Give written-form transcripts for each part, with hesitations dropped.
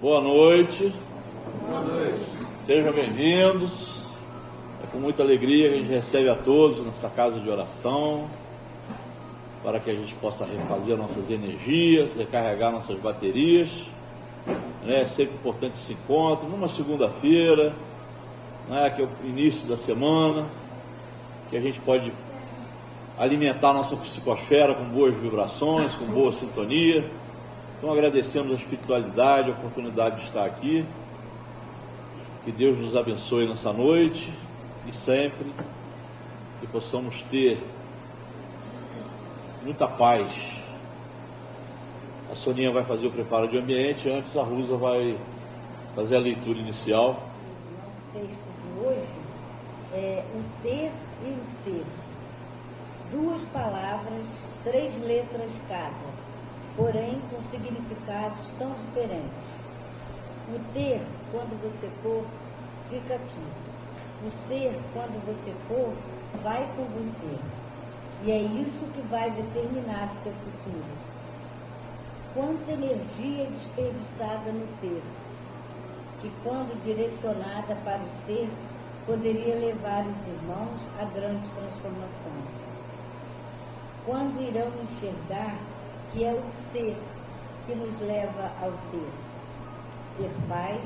Boa noite. Boa noite. Sejam bem-vindos. É com muita alegria que a gente recebe a todos nessa casa de oração, para que a gente possa refazer nossas energias, recarregar nossas baterias. É sempre importante esse encontro, numa segunda-feira, que é o início da semana, que a gente pode alimentar nossa psicosfera com boas vibrações, com boa sintonia. Então agradecemos a espiritualidade, a oportunidade de estar aqui. Que Deus nos abençoe nessa noite e sempre, que possamos ter muita paz. A Soninha vai fazer o preparo de ambiente, antes a Rusa vai fazer a leitura inicial. Nosso texto de hoje é o ter e o ser. 2 palavras, 3 letras cada, porém com significados tão diferentes. O ter, quando você for, fica aqui. O ser, quando você for, vai com você. E é isso que vai determinar o seu futuro. Quanta energia desperdiçada no ter, que quando direcionada para o ser, poderia levar os irmãos a grandes transformações. Quando irão enxergar que é o ser que nos leva ao ter? Ter paz,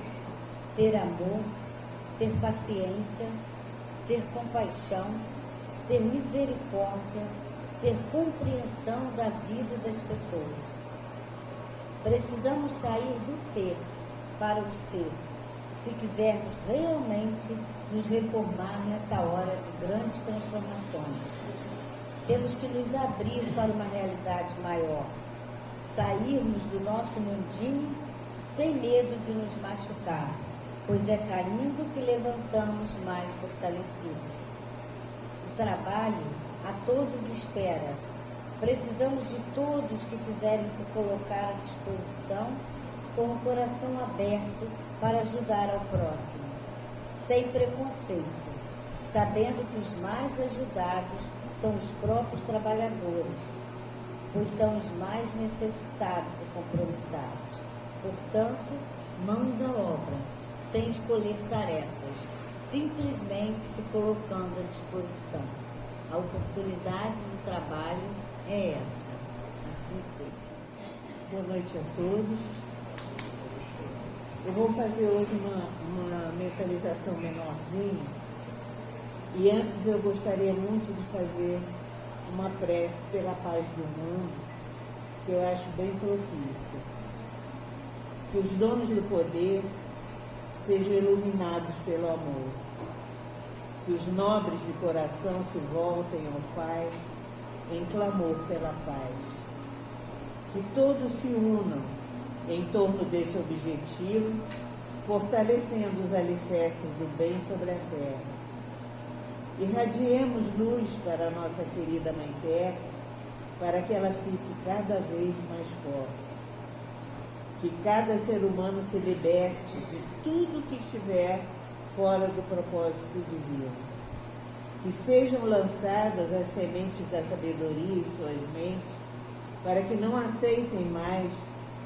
ter amor, ter paciência, ter compaixão, ter misericórdia, ter compreensão da vida das pessoas. Precisamos sair do ter para o ser, se quisermos realmente nos reformar nessa hora de grandes transformações. Temos que nos abrir para uma realidade maior, sairmos do nosso mundinho sem medo de nos machucar, pois é caindo que levantamos mais fortalecidos. O trabalho a todos espera. Precisamos de todos que quiserem se colocar à disposição com o coração aberto para ajudar ao próximo, sem preconceito, sabendo que os mais ajudados são os próprios trabalhadores, pois são os mais necessitados e compromissados. Portanto, mãos à obra, sem escolher tarefas, simplesmente se colocando à disposição. A oportunidade do trabalho é essa. Assim seja. Boa noite a todos. Eu vou fazer hoje uma mentalização menorzinha. E antes eu gostaria muito de fazer uma prece pela paz do mundo, que eu acho bem propícia. Que os donos do poder sejam iluminados pelo amor. Que os nobres de coração se voltem ao Pai em clamor pela paz. Que todos se unam em torno desse objetivo, fortalecendo os alicerces do bem sobre a terra. Irradiemos luz para a nossa querida Mãe Terra, para que ela fique cada vez mais forte. Que cada ser humano se liberte de tudo que estiver fora do propósito divino. Que sejam lançadas as sementes da sabedoria em suas mentes, para que não aceitem mais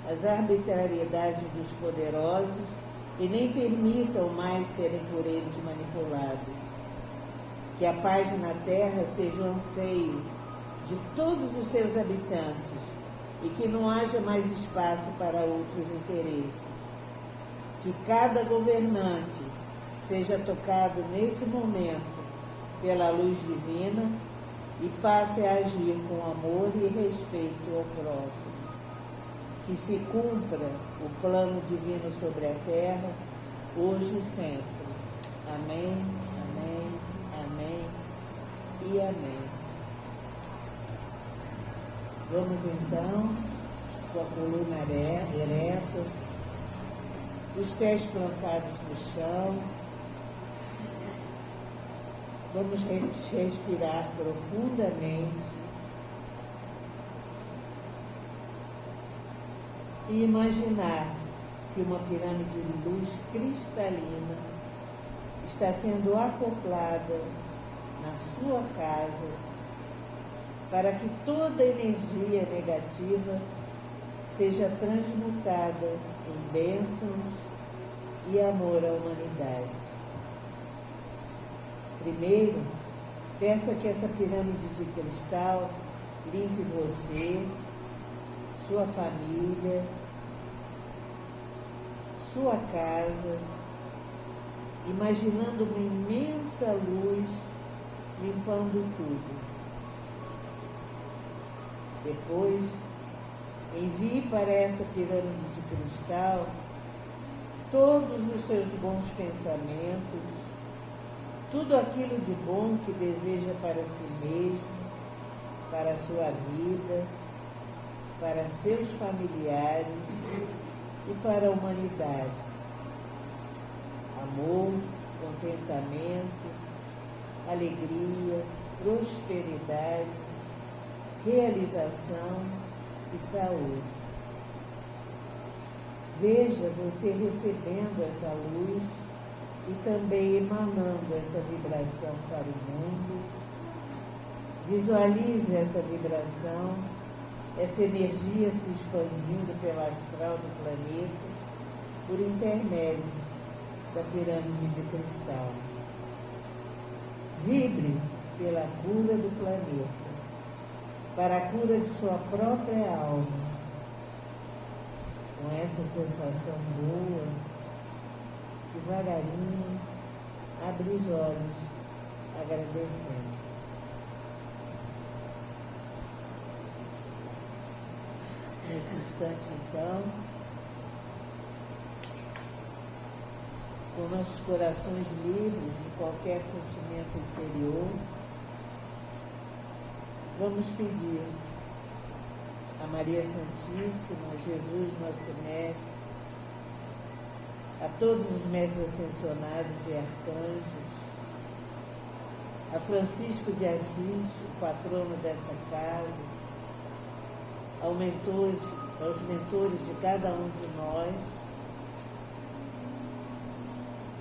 as arbitrariedades dos poderosos e nem permitam mais serem por eles manipulados. Que a paz na terra seja o anseio de todos os seus habitantes e que não haja mais espaço para outros interesses. Que cada governante seja tocado nesse momento pela luz divina e passe a agir com amor e respeito ao próximo. Que se cumpra o plano divino sobre a terra, hoje e sempre. Amém, amém, amém e amém. Vamos então, com a coluna ereta, os pés plantados no chão. Vamos respirar profundamente e imaginar que uma pirâmide de luz cristalina está sendo acoplada na sua casa para que toda energia negativa seja transmutada em bênçãos e amor à humanidade. Primeiro, peça que essa pirâmide de cristal limpe você, sua família, sua casa, imaginando uma imensa luz limpando tudo. Depois, envie para essa pirâmide de cristal todos os seus bons pensamentos, tudo aquilo de bom que deseja para si mesmo, para a sua vida, para seus familiares e para a humanidade. Amor, contentamento, alegria, prosperidade, realização e saúde. Veja você recebendo essa luz e também emanando essa vibração para o mundo. Visualize essa vibração, essa energia se expandindo pelo astral do planeta por intermédio da pirâmide de cristal. Vibre pela cura do planeta, para a cura de sua própria alma. Com essa sensação boa, devagarinho, abre os olhos, agradecendo. Nesse instante, então, com nossos corações livres de qualquer sentimento inferior, vamos pedir a Maria Santíssima, a Jesus, nosso Mestre, a todos os mestres ascensionados e arcanjos, a Francisco de Assis, o patrono dessa casa, aos mentores de cada um de nós,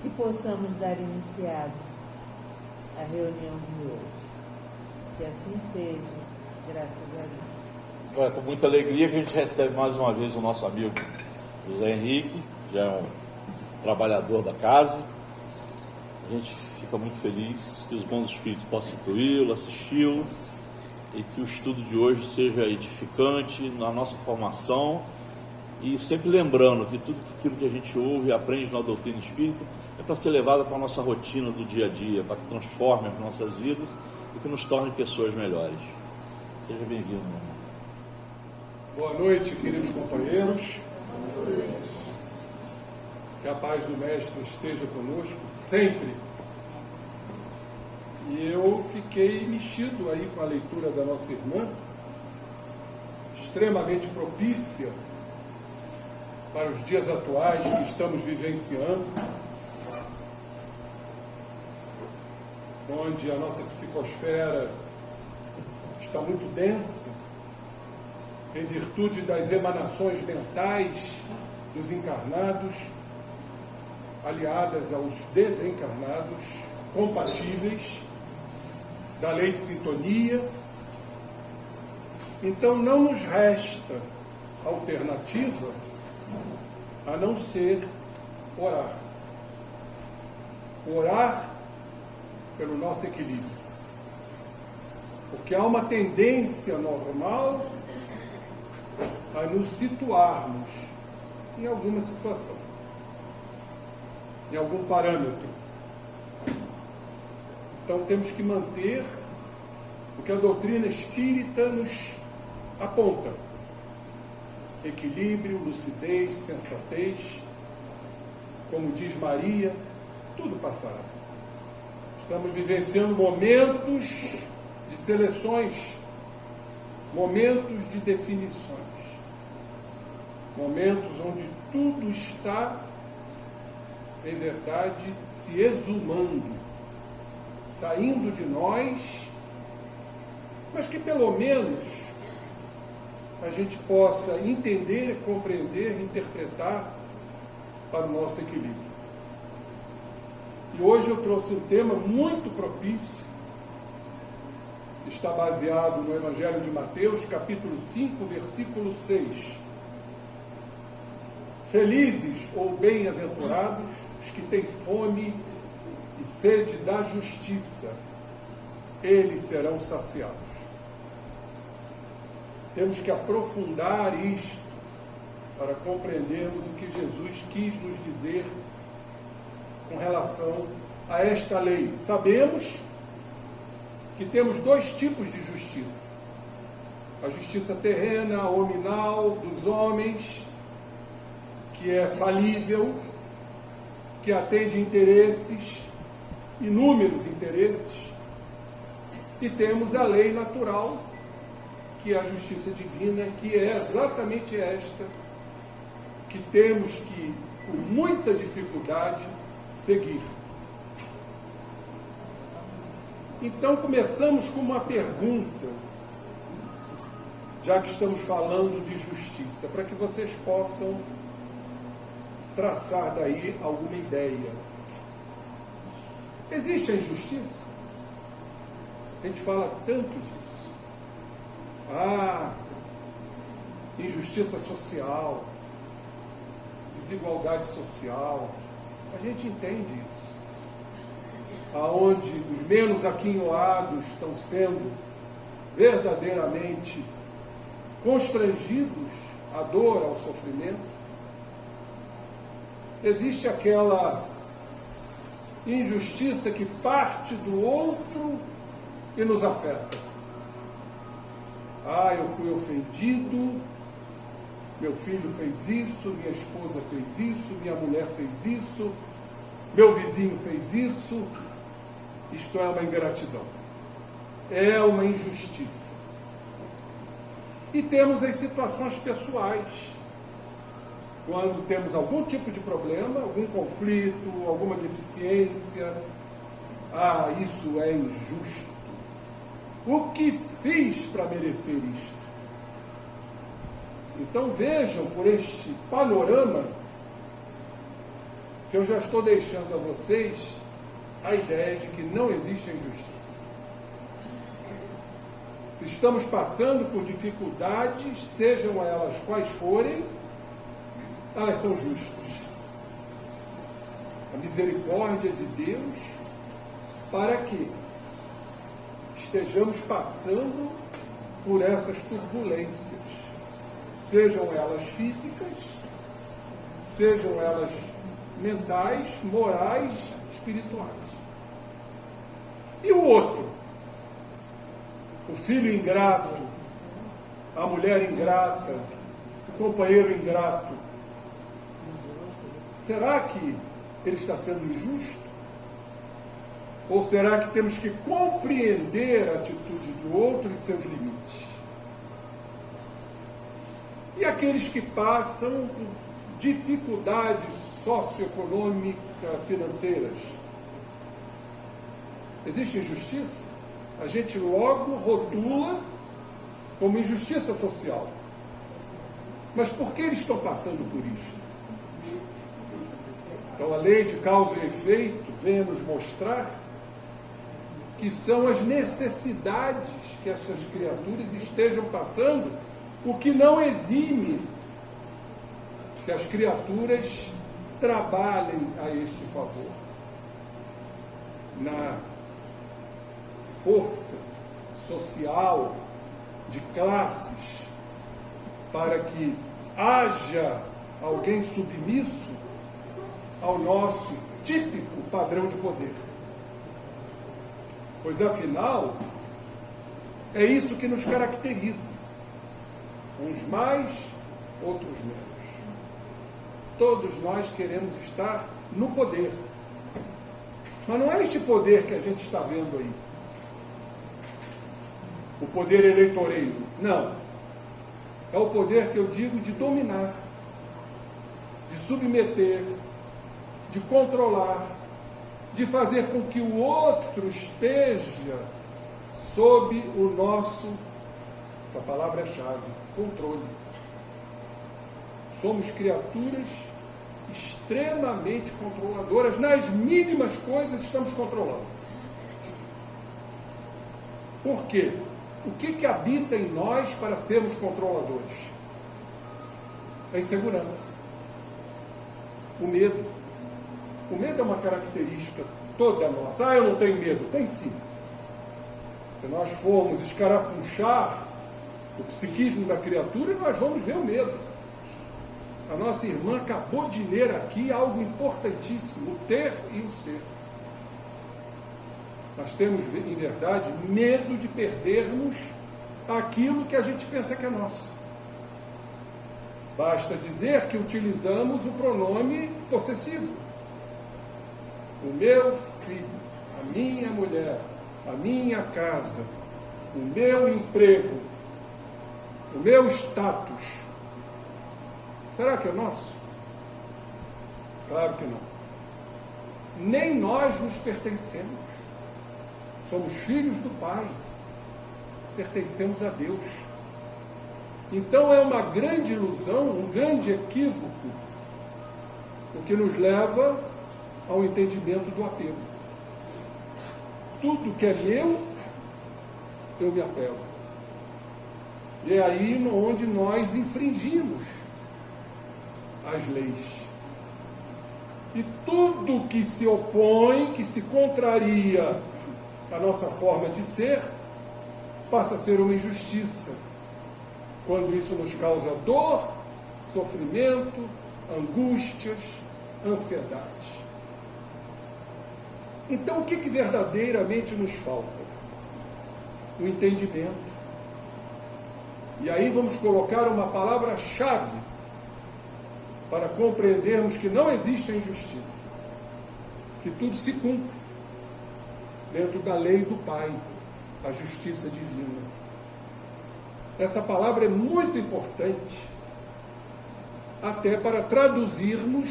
que possamos dar iniciado à reunião de hoje. Que assim seja, graças a Deus. É com muita alegria que a gente recebe mais uma vez o nosso amigo José Henrique, já é um trabalhador da casa. A gente fica muito feliz que os bons espíritos possam incluí-lo, assisti-lo, e que o estudo de hoje seja edificante na nossa formação, e sempre lembrando que tudo aquilo que a gente ouve e aprende na doutrina espírita é para ser levado para a nossa rotina do dia a dia, para que transforme as nossas vidas e que nos torne pessoas melhores. Seja bem-vindo, meu irmão. Boa noite, queridos companheiros. Que a paz do Mestre esteja conosco sempre. E eu fiquei mexido aí com a leitura da nossa irmã, extremamente propícia para os dias atuais que estamos vivenciando, onde a nossa psicosfera está muito densa, em virtude das emanações mentais dos encarnados, aliadas aos desencarnados, compatíveis, da lei de sintonia. Então não nos resta alternativa a não ser orar. Orar pelo nosso equilíbrio. Porque há uma tendência normal a nos situarmos em alguma situação, em algum parâmetro. Então temos que manter o que a doutrina espírita nos aponta: equilíbrio, lucidez, sensatez. Como diz Maria, tudo passará. Estamos vivenciando momentos de seleções, momentos de definições, momentos onde tudo está, em verdade, se exumando, saindo de nós, mas que pelo menos a gente possa entender, compreender, interpretar para o nosso equilíbrio. E hoje eu trouxe um tema muito propício, que está baseado no Evangelho de Mateus, capítulo 5, versículo 6. Felizes ou bem-aventurados os que têm fome e sede da justiça, eles serão saciados. Temos que aprofundar isto para compreendermos o que Jesus quis nos dizer com relação a esta lei. Sabemos que temos dois tipos de justiça. A justiça terrena, hominal, dos homens, que é falível, que atende interesses, inúmeros interesses. E temos a lei natural, que é a justiça divina, que é exatamente esta, que temos que, com muita dificuldade, seguir. Então, começamos com uma pergunta, já que estamos falando de justiça, para que vocês possam traçar daí alguma ideia. Existe a injustiça? A gente fala tanto disso. Injustiça social, desigualdade social. A gente entende isso. Aonde os menos aquinhoados estão sendo verdadeiramente constrangidos à dor, ao sofrimento. Existe aquela injustiça que parte do outro e nos afeta. Eu fui ofendido, meu filho fez isso, minha esposa fez isso, minha mulher fez isso, meu vizinho fez isso. Isto é uma ingratidão. É uma injustiça. E temos as situações pessoais. Quando temos algum tipo de problema, algum conflito, alguma deficiência, isso é injusto. O que fiz para merecer isto? Então vejam por este panorama que eu já estou deixando a vocês a ideia de que não existe injustiça. Se estamos passando por dificuldades, sejam elas quais forem, elas são justas. A misericórdia de Deus para que estejamos passando por essas turbulências, sejam elas físicas, sejam elas mentais, morais, espirituais. E o outro? O filho ingrato, a mulher ingrata, o companheiro ingrato. Será que ele está sendo injusto? Ou será que temos que compreender a atitude do outro e seus limites? E aqueles que passam por dificuldades socioeconômicas, financeiras? Existe injustiça? A gente logo rotula como injustiça social. Mas por que eles estão passando por isso? Então a lei de causa e efeito vem a nos mostrar que são as necessidades que essas criaturas estejam passando, o que não exime que as criaturas trabalhem a este favor. Na força social de classes, para que haja alguém submisso ao nosso típico padrão de poder. Pois afinal, é isso que nos caracteriza. Uns mais, outros menos. Todos nós queremos estar no poder. Mas não é este poder que a gente está vendo aí. O poder eleitoreiro. Não. É o poder que eu digo de dominar, de submeter, de controlar, de fazer com que o outro esteja sob o nosso, essa palavra é chave, controle. Somos criaturas extremamente controladoras. Nas mínimas coisas estamos controlando. Por quê? O que habita em nós para sermos controladores? A insegurança. o medo. O medo é uma característica toda nossa. Ah, eu não tenho medo. Tem sim. Se nós formos escarafunchar o psiquismo da criatura, nós vamos ver o medo. A nossa irmã acabou de ler aqui algo importantíssimo, o ter e o ser. Nós temos, em verdade, medo de perdermos aquilo que a gente pensa que é nosso. Basta dizer que utilizamos o pronome possessivo. O meu filho, a minha mulher, a minha casa, o meu emprego, o meu status. Será que é nosso? Claro que não. Nem nós nos pertencemos. Somos filhos do Pai. Pertencemos a Deus. Então é uma grande ilusão, um grande equívoco, o que nos leva ao entendimento do apego. Tudo que é meu, eu me apego. E é aí onde nós infringimos as leis. E tudo que se opõe, que se contraria à nossa forma de ser, passa a ser uma injustiça. Quando isso nos causa dor, sofrimento, angústias, ansiedade. Então, o que verdadeiramente nos falta? O entendimento. E aí vamos colocar uma palavra-chave para compreendermos que não existe a injustiça, que tudo se cumpre dentro da lei do Pai, a justiça divina. Essa palavra é muito importante até para traduzirmos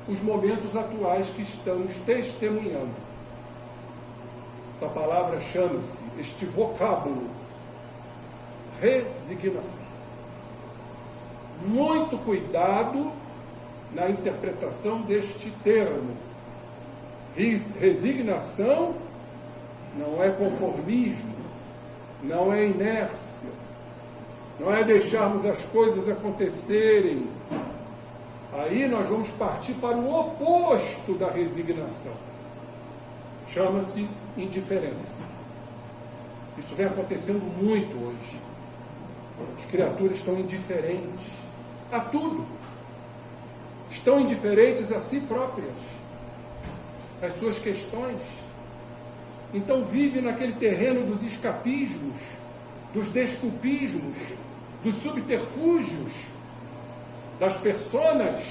os momentos atuais que estamos testemunhando. Essa palavra chama-se, este vocábulo, resignação. Muito cuidado na interpretação deste termo. Resignação não é conformismo, não é inércia, não é deixarmos as coisas acontecerem. Aí nós vamos partir para o oposto da resignação. Chama-se indiferença. Isso vem acontecendo muito hoje. As criaturas estão indiferentes a tudo. Estão indiferentes a si próprias, às suas questões. Então vive naquele terreno dos escapismos, dos desculpismos, dos subterfúgios, das personas.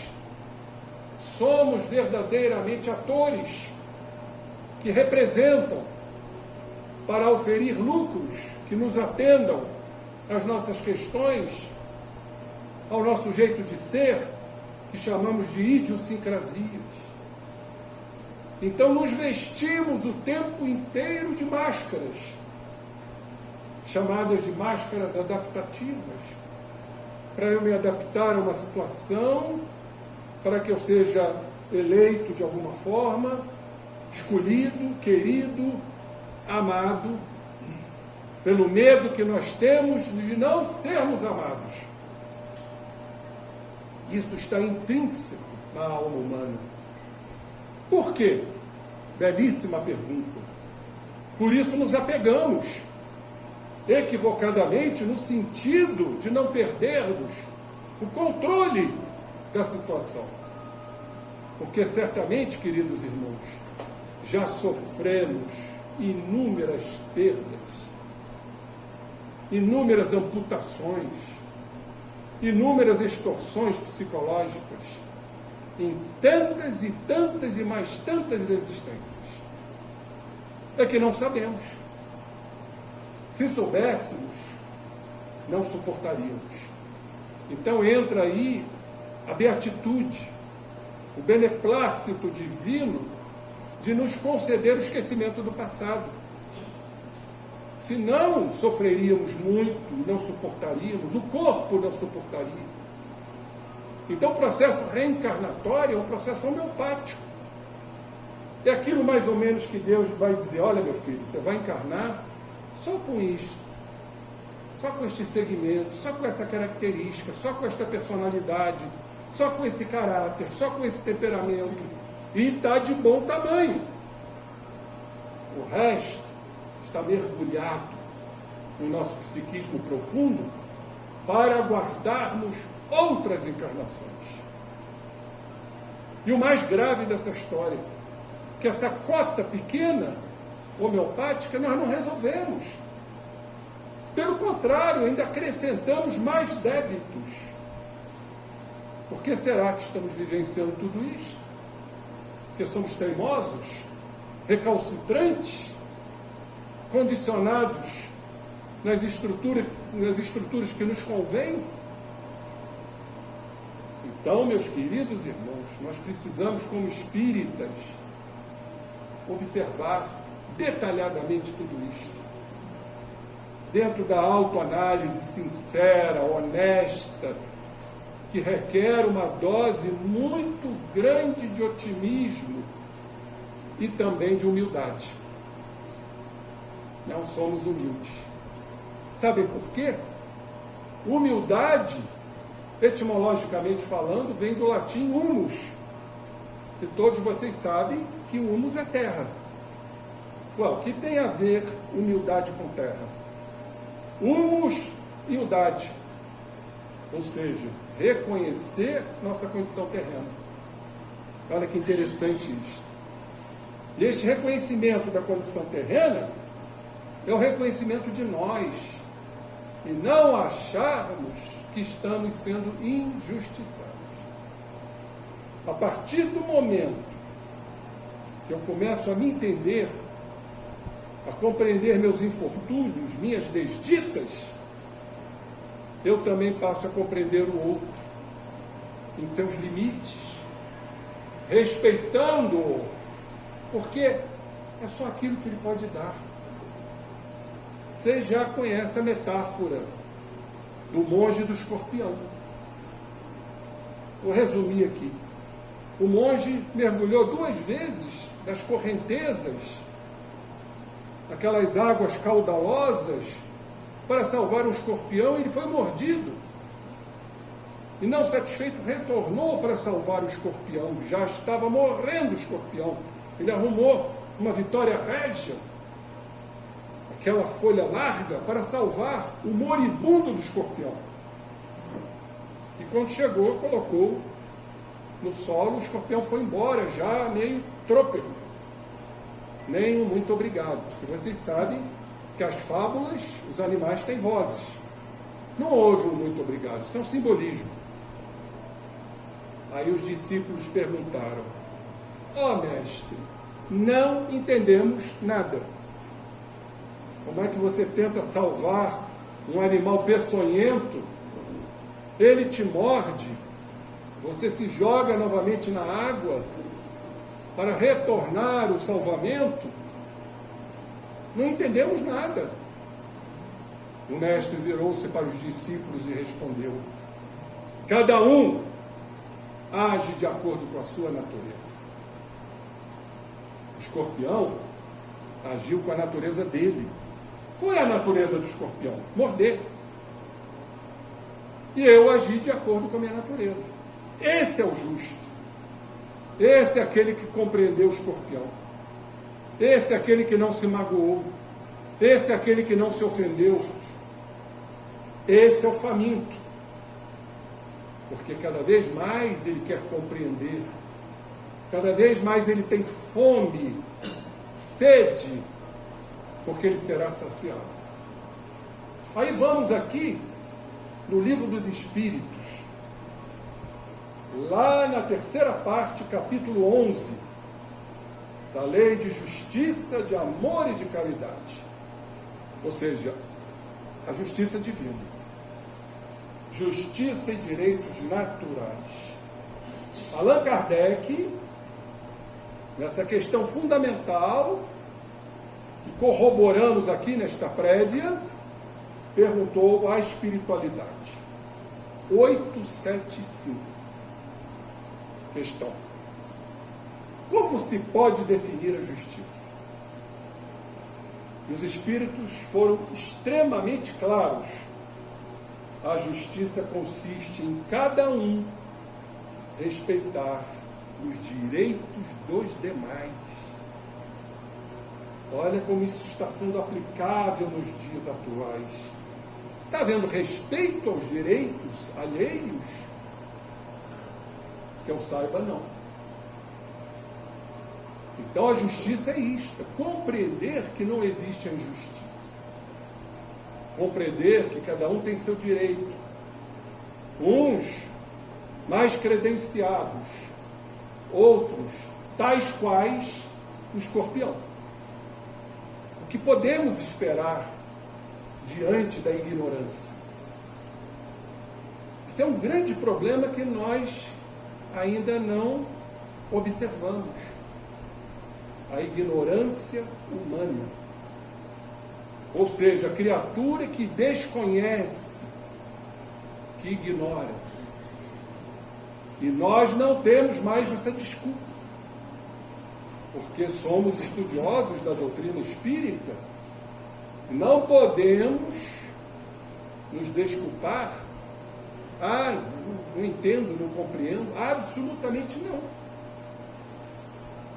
Somos verdadeiramente atores que representam para oferir lucros que nos atendam às nossas questões, ao nosso jeito de ser, que chamamos de idiosincrasias. Então nos vestimos o tempo inteiro de máscaras, chamadas de máscaras adaptativas, para eu me adaptar a uma situação, para que eu seja eleito de alguma forma, escolhido, querido, amado, pelo medo que nós temos de não sermos amados. Isso está intrínseco na alma humana. Por quê? Belíssima pergunta. Por isso nos apegamos, equivocadamente, no sentido de não perdermos o controle da situação. Porque certamente, queridos irmãos, já sofremos inúmeras perdas, inúmeras amputações, inúmeras extorsões psicológicas, em tantas e tantas e mais tantas existências. É que não sabemos. Se soubéssemos, não suportaríamos. Então entra aí a beatitude, o beneplácito divino de nos conceder o esquecimento do passado. Se não, sofreríamos muito, não suportaríamos, o corpo não suportaria. Então o processo reencarnatório é um processo homeopático. É aquilo mais ou menos que Deus vai dizer: olha, meu filho, você vai encarnar só com isto, só com este segmento, só com essa característica, só com esta personalidade, só com esse caráter, só com esse temperamento, e está de bom tamanho. O resto está mergulhado no nosso psiquismo profundo para aguardarmos outras encarnações. E o mais grave dessa história, que essa cota pequena, homeopática, nós não resolvemos. Pelo contrário, ainda acrescentamos mais débitos. Por que será que estamos vivenciando tudo isso? Porque somos teimosos, recalcitrantes, condicionados nas estruturas que nos convêm? Então, meus queridos irmãos, nós precisamos, como espíritas, observar detalhadamente tudo isto. Dentro da autoanálise sincera, honesta, que requer uma dose muito grande de otimismo e também de humildade. Não somos humildes. Sabem por quê? Humildade, etimologicamente falando, vem do latim humus. E todos vocês sabem que humus é terra. Ué, o que tem a ver humildade com terra? Humus, humildade. Ou seja, reconhecer nossa condição terrena. Olha que interessante isso. E este reconhecimento da condição terrena é o reconhecimento de nós. E não acharmos que estamos sendo injustiçados. A partir do momento que eu começo a me entender, a compreender meus infortúnios, minhas desditas, eu também passo a compreender o outro em seus limites, respeitando-o, porque é só aquilo que ele pode dar. Você já conhece a metáfora do monge e do escorpião. Vou resumir aqui. O monge mergulhou 2 vezes nas correntezas, aquelas águas caudalosas, para salvar um escorpião, e ele foi mordido. E não satisfeito, retornou para salvar o escorpião. Já estava morrendo o escorpião. Ele arrumou uma vitória régia, aquela folha larga, para salvar o moribundo do escorpião. E quando chegou, colocou no solo, o escorpião foi embora, já meio trôpego. Nem um muito obrigado. Porque vocês sabem que as fábulas, os animais têm vozes. Não houve um muito obrigado, isso é um simbolismo. Aí os discípulos perguntaram: ó mestre, não entendemos nada. Como é que você tenta salvar um animal peçonhento? Ele te morde, você se joga novamente na água para retornar o salvamento? Não entendemos nada. O mestre virou-se para os discípulos e respondeu: cada um age de acordo com a sua natureza. O escorpião agiu com a natureza dele. Qual é a natureza do escorpião? Morder. E eu agi de acordo com a minha natureza. Esse é o justo. Esse é aquele que compreendeu o escorpião. Esse é aquele que não se magoou. Esse é aquele que não se ofendeu. Esse é o faminto. Porque cada vez mais ele quer compreender. Cada vez mais ele tem fome, sede, porque ele será saciado. Aí vamos aqui no Livro dos Espíritos, lá na 3ª parte, capítulo 11, da lei de justiça, de amor e de caridade. Ou seja, a justiça divina. Justiça e direitos naturais. Allan Kardec, nessa questão fundamental, que corroboramos aqui nesta prévia, perguntou a espiritualidade. 875. Questão: como se pode definir a justiça? E os espíritos foram extremamente claros. A justiça consiste em cada um respeitar os direitos dos demais. Olha como isso está sendo aplicável nos dias atuais. Está havendo respeito aos direitos alheios? Que eu saiba, não. Então a justiça é isto, compreender que não existe a injustiça. Compreender que cada um tem seu direito. Uns mais credenciados, outros tais quais o escorpião. O que podemos esperar diante da ignorância? Isso é um grande problema que nós ainda não observamos. A ignorância humana. Ou seja, a criatura que desconhece, que ignora. E nós não temos mais essa desculpa. Porque somos estudiosos da doutrina espírita, não podemos nos desculpar. Não entendo, não compreendo. Absolutamente não.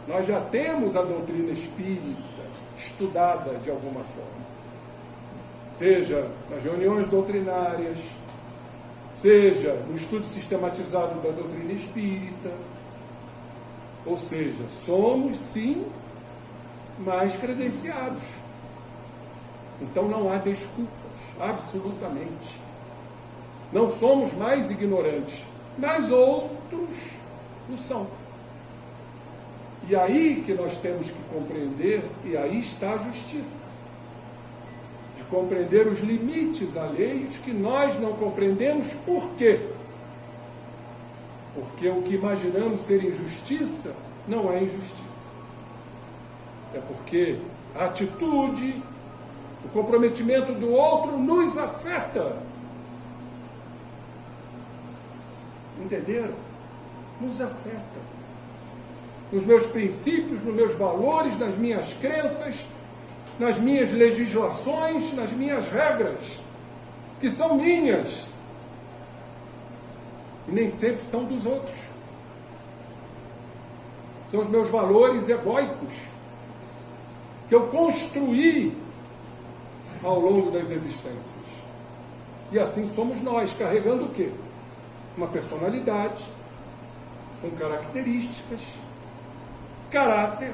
Nós já temos a doutrina espírita estudada de alguma forma. Seja nas reuniões doutrinárias, seja no estudo sistematizado da doutrina espírita. Ou seja, somos sim mais credenciados. Então não há desculpas, absolutamente. Não somos mais ignorantes, mas outros o são. E aí que nós temos que compreender, e aí está a justiça. De compreender os limites alheios que nós não compreendemos. Por quê? Porque o que imaginamos ser injustiça não é injustiça. É porque a atitude, o comprometimento do outro nos afeta. Entenderam? Nos afeta. Nos meus princípios, nos meus valores, nas minhas crenças, nas minhas legislações, nas minhas regras, que são minhas. E nem sempre são dos outros. São os meus valores egóicos, que eu construí ao longo das existências. E assim somos nós, carregando o quê? Uma personalidade, com características, caráter,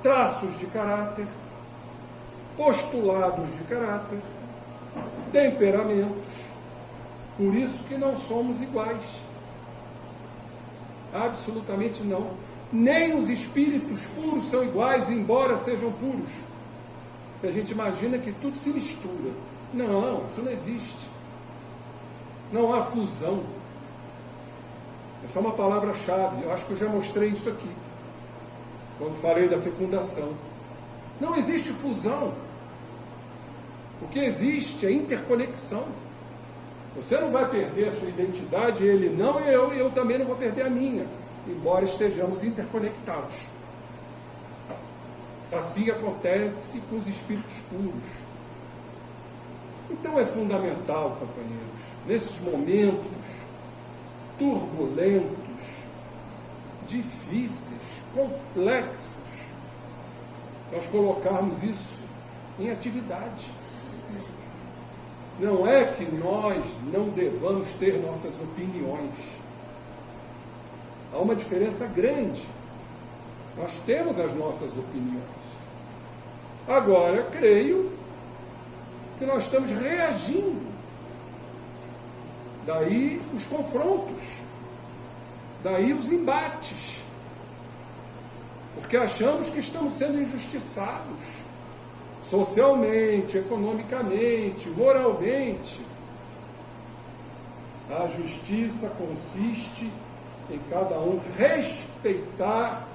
traços de caráter, postulados de caráter, temperamentos. Por isso que não somos iguais. Absolutamente não. Nem os espíritos puros são iguais, embora sejam puros. A gente imagina que tudo se mistura. Não, isso não existe. Não há fusão. Essa é uma palavra-chave. Eu acho que eu já mostrei isso aqui, quando falei da fecundação. Não existe fusão. O que existe é interconexão. Você não vai perder a sua identidade, ele não, e eu também não vou perder a minha, embora estejamos interconectados. Assim acontece com os espíritos puros. Então é fundamental, companheiros, nesses momentos turbulentos, difíceis, complexos, nós colocarmos isso em atividade. Não é que nós não devamos ter nossas opiniões. Há uma diferença grande. Nós temos as nossas opiniões. Agora, creio que nós estamos reagindo. Daí os confrontos. Daí os embates. Porque achamos que estamos sendo injustiçados. Socialmente, economicamente, moralmente. A justiça consiste em cada um respeitar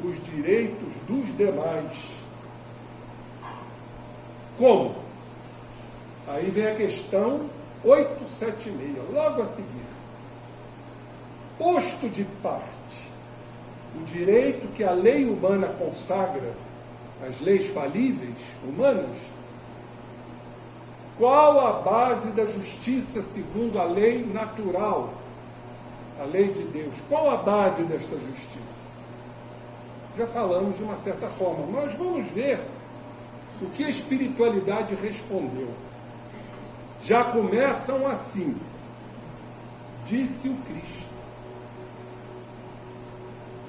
os direitos dos demais. Como? Aí vem a questão 876, logo a seguir. Posto de parte o direito que a lei humana consagra, as leis falíveis humanas, qual a base da justiça segundo a lei natural, a lei de Deus. Qual a base desta justiça? Já falamos de uma certa forma, mas vamos ver o que a espiritualidade respondeu. Já começam assim: disse o Cristo.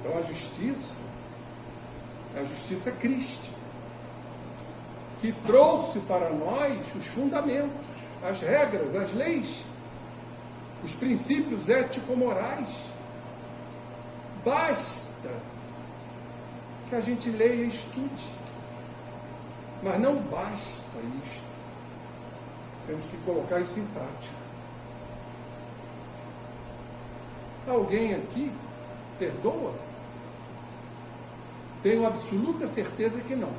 Então a justiça é a justiça crística, que trouxe para nós os fundamentos, as regras, as leis, os princípios ético-morais. Basta que a gente leia e estude, mas não basta isto. Temos que colocar isso em prática. Alguém aqui perdoa? Tenho absoluta certeza que não.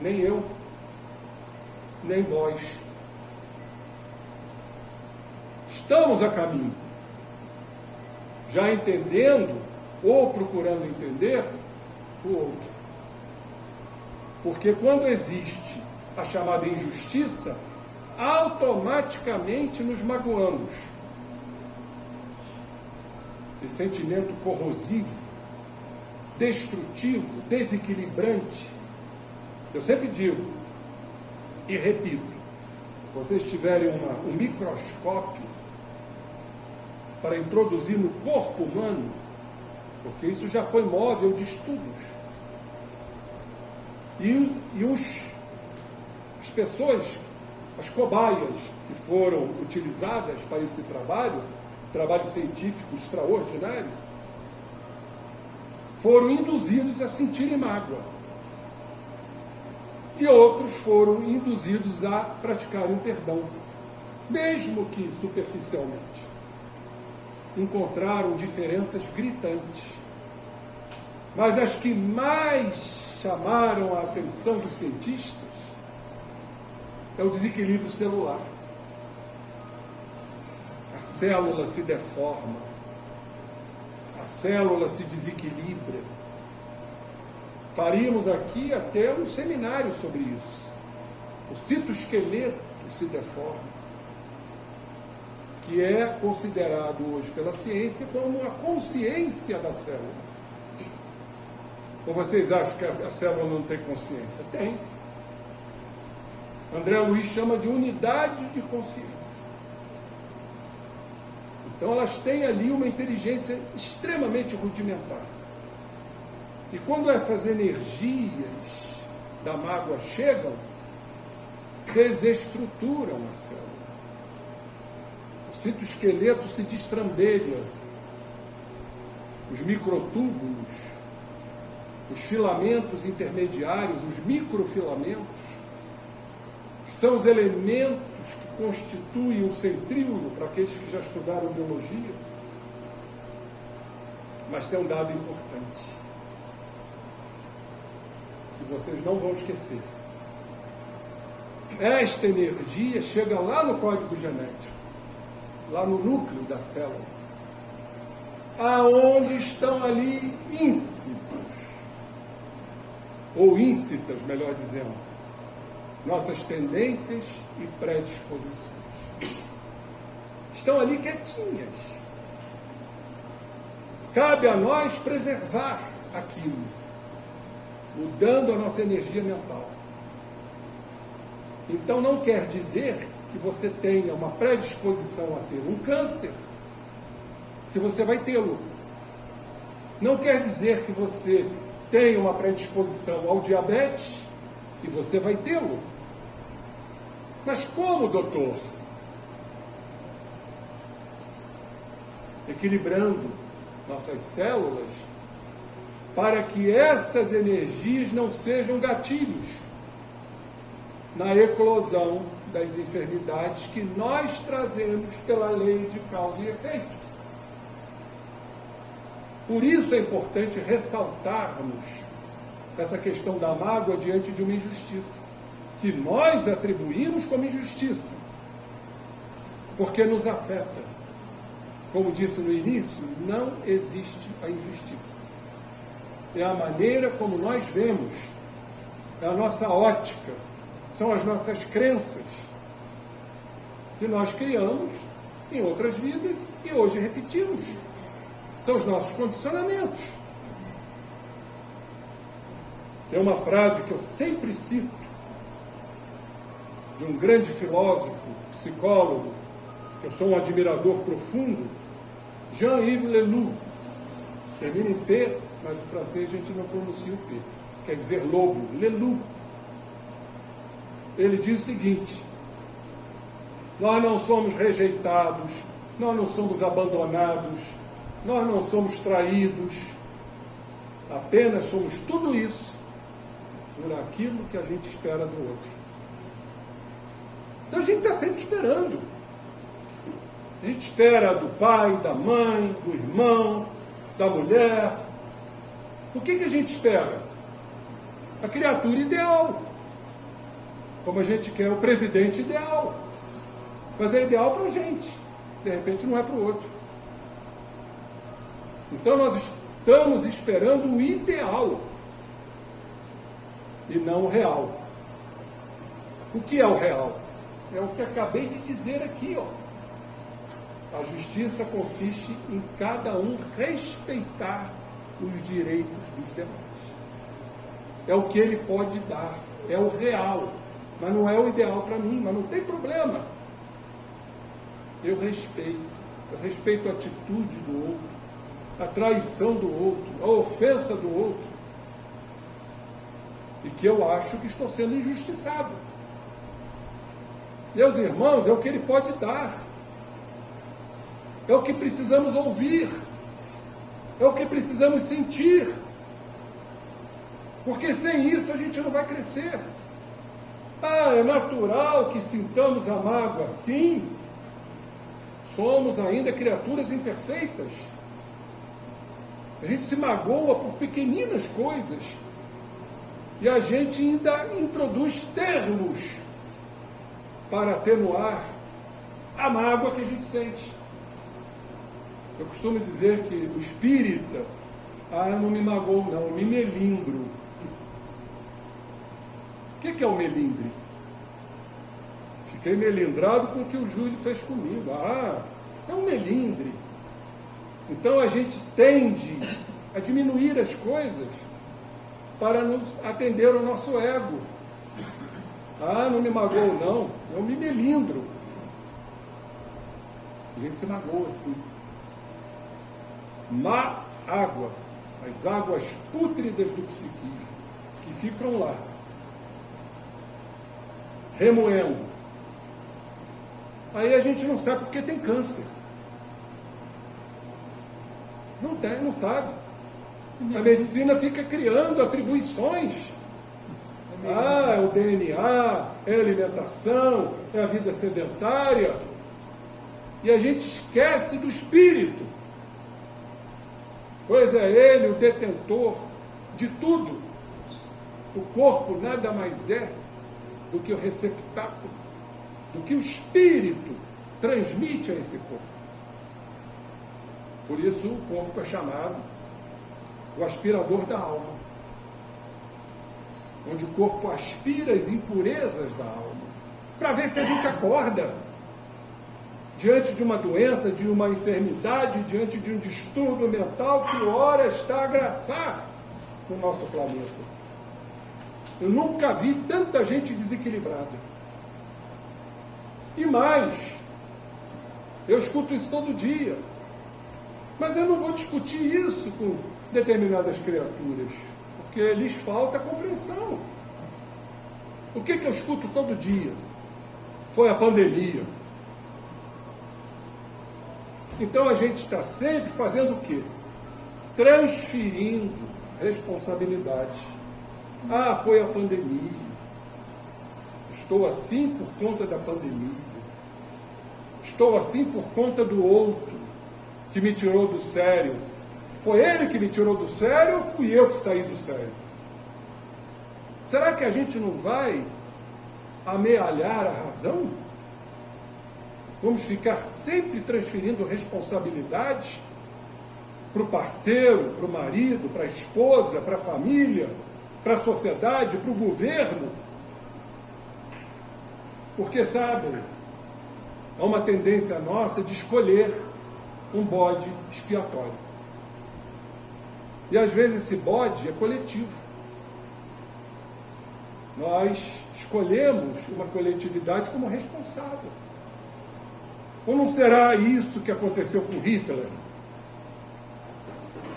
Nem eu, nem vós. Estamos a caminho, já entendendo ou procurando entender o outro. Porque quando existe a chamada injustiça, automaticamente nos magoamos. Esse sentimento corrosivo, destrutivo, desequilibrante. Eu sempre digo e repito: se vocês tiverem um microscópio para introduzir no corpo humano, porque isso já foi móvel de estudos, as pessoas, as cobaias que foram utilizadas para esse trabalho científico extraordinário, foram induzidos a sentirem mágoa. E outros foram induzidos a praticarem perdão, mesmo que superficialmente. Encontraram diferenças gritantes. Mas as que mais chamaram a atenção dos cientistas é o desequilíbrio celular. A célula se deforma, a célula se desequilibra. Faríamos aqui até um seminário sobre isso. O citoesqueleto se deforma, que é considerado hoje pela ciência como a consciência da célula. Ou vocês acham que a célula não tem consciência? Tem. André Luiz chama de unidade de consciência. Então elas têm ali uma inteligência extremamente rudimentar. E quando essas energias da mágoa chegam, desestruturam a célula. O citoesqueleto se destrambelha. Os microtúbulos, os filamentos intermediários, os microfilamentos, que são os elementos que constituem o centríolo para aqueles que já estudaram biologia. Mas tem um dado importante, que vocês não vão esquecer. Esta energia chega lá no código genético, lá no núcleo da célula, aonde estão ali íncitos, ou íncitas, melhor dizendo, nossas tendências e predisposições. Estão ali quietinhas. Cabe a nós preservar aquilo, mudando a nossa energia mental. Então não quer dizer que você tenha uma predisposição a ter um câncer, que você vai tê-lo. Não quer dizer que você tenha uma predisposição ao diabetes, que você vai tê-lo. Mas como, doutor? Equilibrando nossas células para que essas energias não sejam gatilhos na eclosão das enfermidades que nós trazemos pela lei de causa e efeito. Por isso é importante ressaltarmos essa questão da mágoa diante de uma injustiça, que nós atribuímos como injustiça, porque nos afeta. Como disse no início, não existe a injustiça. É a maneira como nós vemos, é a nossa ótica, são as nossas crenças, que nós criamos em outras vidas e hoje repetimos. São os nossos condicionamentos. Tem uma frase que eu sempre cito, de um grande filósofo, psicólogo, que eu sou um admirador profundo, Jean-Yves Leloup. Termina em P, mas no francês a gente não pronuncia o P. Quer dizer lobo. Leloup. Ele diz o seguinte: nós não somos rejeitados, nós não somos abandonados, nós não somos traídos, apenas somos tudo isso por aquilo que a gente espera do outro. Então a gente está sempre esperando. A gente espera do pai, da mãe, do irmão, da mulher. O que a gente espera? A criatura ideal. Como a gente quer o presidente ideal. Mas é ideal para a gente. De repente não é para o outro. Então nós estamos esperando o ideal. E não o real. O que é o real? É o que acabei de dizer aqui, ó. A justiça consiste em cada um respeitar os direitos dos demais. É o que ele pode dar, é o real, mas não é o ideal para mim, mas não tem problema. Eu respeito a atitude do outro, a traição do outro, a ofensa do outro, e que eu acho que estou sendo injustiçado. Meus irmãos, é o que ele pode dar. É o que precisamos ouvir. É o que precisamos sentir. Porque sem isso a gente não vai crescer. É natural que sintamos a mágoa. Sim. Somos ainda criaturas imperfeitas. A gente se magoa por pequeninas coisas. E a gente ainda introduz termos para atenuar a mágoa que a gente sente. Eu costumo dizer que o espírita, não me magoou não, eu me melindro. O que é o melindre? Fiquei melindrado com o que o Júlio fez comigo. É um melindre. Então a gente tende a diminuir as coisas para nos atender ao nosso ego. Não me magoou não, eu me melindro. A gente se magoa assim. Má água, as águas pútridas do psiquismo, que ficam lá, remoendo. Aí a gente não sabe porque tem câncer. Não tem, não sabe. A medicina fica criando atribuições. É o DNA, é a alimentação, é a vida sedentária. E a gente esquece do espírito. Pois é ele o detentor de tudo. O corpo nada mais é do que o receptáculo, do que o espírito transmite a esse corpo. Por isso o corpo é chamado o aspirador da alma, onde o corpo aspira as impurezas da alma, para ver se a gente acorda diante de uma doença, de uma enfermidade, diante de um distúrbio mental que ora está a agraçar no nosso planeta. Eu nunca vi tanta gente desequilibrada. E mais, eu escuto isso todo dia, mas eu não vou discutir isso com determinadas criaturas, porque lhes falta compreensão. O que eu escuto todo dia? Foi a pandemia. Então a gente está sempre fazendo o quê? Transferindo responsabilidade. Foi a pandemia. Estou assim por conta da pandemia. Estou assim por conta do outro que me tirou do sério. Foi ele que me tirou do sério ou fui eu que saí do sério? Será que a gente não vai amealhar a razão? Vamos ficar sempre transferindo responsabilidades para o parceiro, para o marido, para a esposa, para a família, para a sociedade, para o governo? Porque, sabe, há uma tendência nossa de escolher um bode expiatório. E às vezes esse bode é coletivo. Nós escolhemos uma coletividade como responsável. Ou não será isso que aconteceu com Hitler?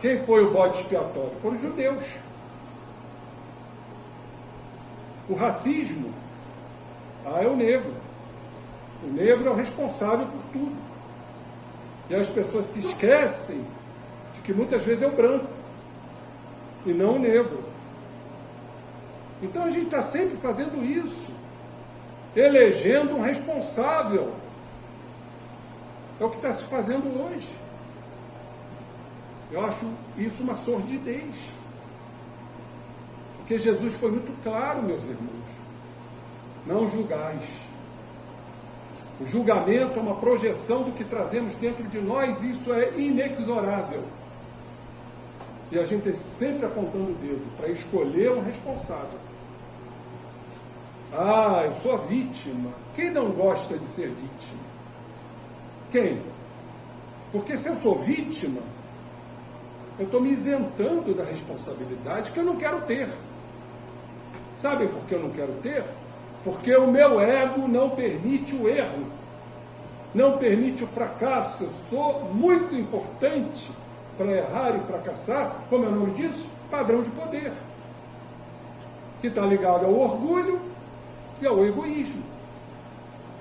Quem foi o bode expiatório? Foram os judeus. O racismo, é o negro. O negro é o responsável por tudo. E as pessoas se esquecem de que muitas vezes é o branco e não o negro. Então a gente está sempre fazendo isso, elegendo um responsável. É o que está se fazendo hoje. Eu acho isso uma sordidez. Porque Jesus foi muito claro, meus irmãos. Não julgais. O julgamento é uma projeção do que trazemos dentro de nós, e isso é inexorável. E a gente sempre apontando o dedo para escolher um responsável. Eu sou a vítima. Quem não gosta de ser vítima? Quem? Porque se eu sou vítima, eu estou me isentando da responsabilidade que eu não quero ter. Sabem por que eu não quero ter? Porque o meu ego não permite o erro, não permite o fracasso. Eu sou muito importante para errar e fracassar. Como é o nome disso? Padrão de poder, que está ligado ao orgulho e ao egoísmo.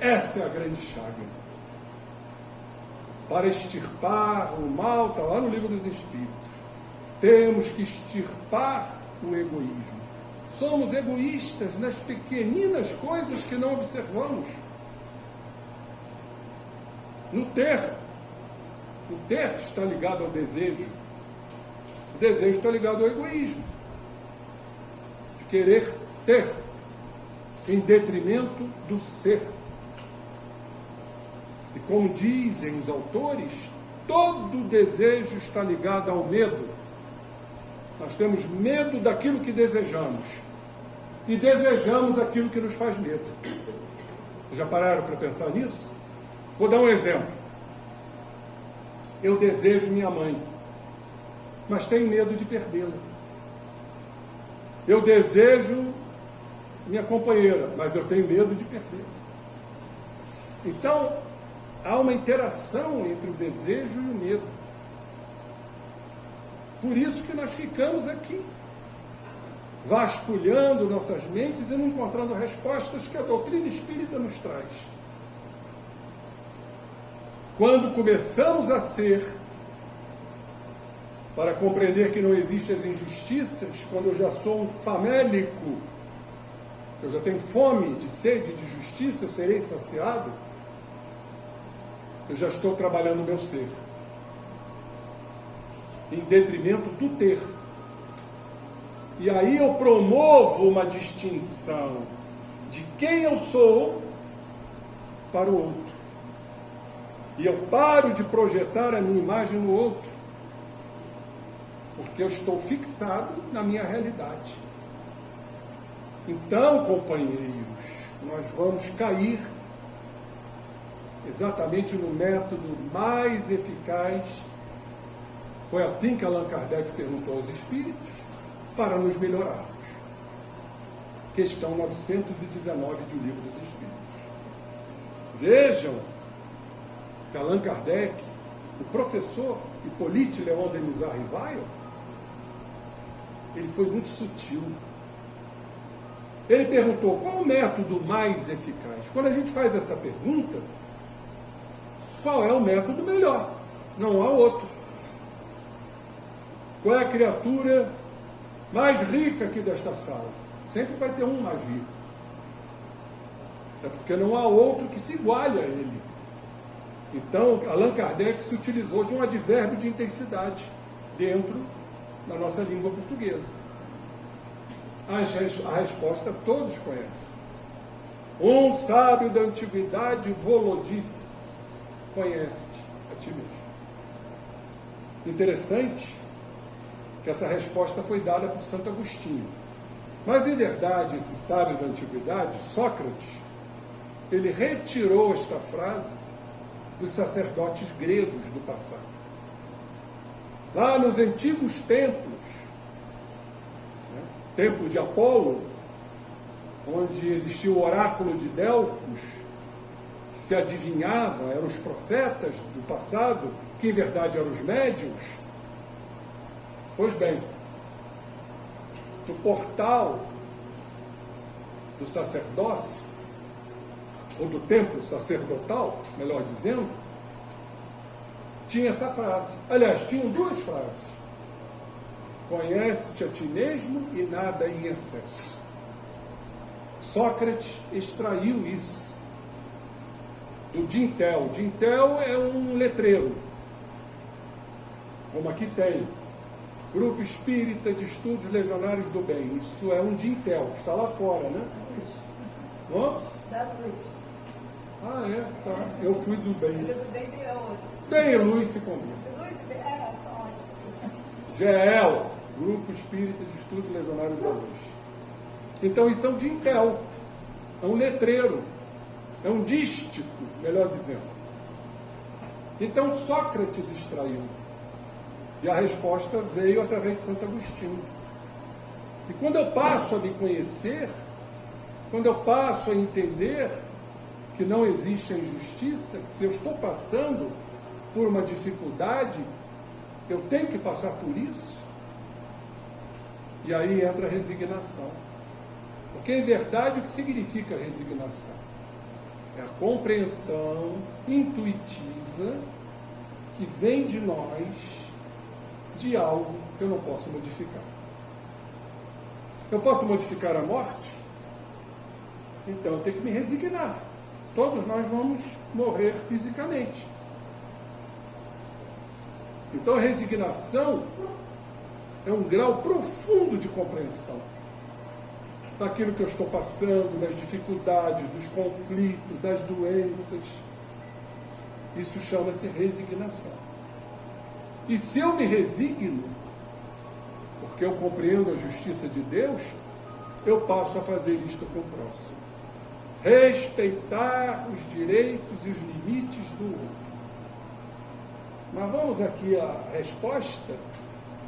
Essa é a grande chaga. Para extirpar o mal, está lá no Livro dos Espíritos, temos que extirpar o egoísmo. Somos egoístas nas pequeninas coisas que não observamos. No ter. O ter está ligado ao desejo. O desejo está ligado ao egoísmo. De querer ter, em detrimento do ser. E como dizem os autores, todo desejo está ligado ao medo. Nós temos medo daquilo que desejamos. E desejamos aquilo que nos faz medo. Já pararam para pensar nisso? Vou dar um exemplo. Eu desejo minha mãe, mas tenho medo de perdê-la. Eu desejo minha companheira, mas eu tenho medo de perdê-la. Então, há uma interação entre o desejo e o medo. Por isso que nós ficamos aqui, vasculhando nossas mentes e não encontrando respostas que a doutrina espírita nos traz. Quando começamos a ser, para compreender que não existem as injustiças, quando eu já sou um famélico, eu já tenho fome de sede de justiça, eu serei saciado, eu já estou trabalhando o meu ser, em detrimento do ter. E aí eu promovo uma distinção de quem eu sou para o outro. E eu paro de projetar a minha imagem no outro, porque eu estou fixado na minha realidade. Então, companheiros, nós vamos cair exatamente no método mais eficaz. Foi assim que Allan Kardec perguntou aos espíritos, para nos melhorarmos. Questão 919 do Livro dos Espíritos. Vejam que Allan Kardec, o professor Hippolyte Léon Denis Rivail, ele foi muito sutil. Ele perguntou, qual o método mais eficaz? Quando a gente faz essa pergunta, qual é o método melhor? Não há outro. Qual é a criatura mais rica aqui desta sala? Sempre vai ter um mais rico. É porque não há outro que se iguale a ele. Então, Allan Kardec se utilizou de um advérbio de intensidade dentro da nossa língua portuguesa. A resposta todos conhecem. Um sábio da antiguidade vou-lo disse, conhece-te a ti mesmo. Interessante que essa resposta foi dada por Santo Agostinho. Mas, em verdade, esse sábio da antiguidade, Sócrates, ele retirou esta frase dos sacerdotes gregos do passado. Lá nos antigos templos, né, templo de Apolo, onde existia o oráculo de Delfos, que se adivinhava, eram os profetas do passado, que em verdade eram os médiuns. Pois bem, no portal do sacerdócio, ou do templo sacerdotal, melhor dizendo, tinha essa frase. Aliás, tinham duas frases. Conhece-te a ti mesmo e nada em excesso. Sócrates extraiu isso do Dintel. Dintel é um letreiro, como aqui tem. Grupo Espírita de Estudos Legionários do Bem. Isso é um Dintel, está lá fora, né? Hã? Da luz. Ah, é, tá. Eu fui do bem. Do bem tem outro. Bem e luz se combinam. Luz e bem, só ótimo. GEL, Grupo Espírita de Estudos Legionários da Luz. Então isso é um Dintel, é um letreiro, é um dístico, melhor dizendo. Então Sócrates extraiu. E a resposta veio através de Santo Agostinho. E quando eu passo a me conhecer, quando eu passo a entender que não existe a injustiça, que se eu estou passando por uma dificuldade, eu tenho que passar por isso. E aí entra a resignação. Porque, em verdade, o que significa resignação? É a compreensão intuitiva que vem de nós de algo que eu não posso modificar. Eu posso modificar a morte? Então eu tenho que me resignar. Todos nós vamos morrer fisicamente. Então a resignação é um grau profundo de compreensão daquilo que eu estou passando, das dificuldades, dos conflitos, das doenças. Isso chama-se resignação. E se eu me resigno, porque eu compreendo a justiça de Deus, eu passo a fazer isto com o próximo. Respeitar os direitos e os limites do outro. Mas vamos aqui à resposta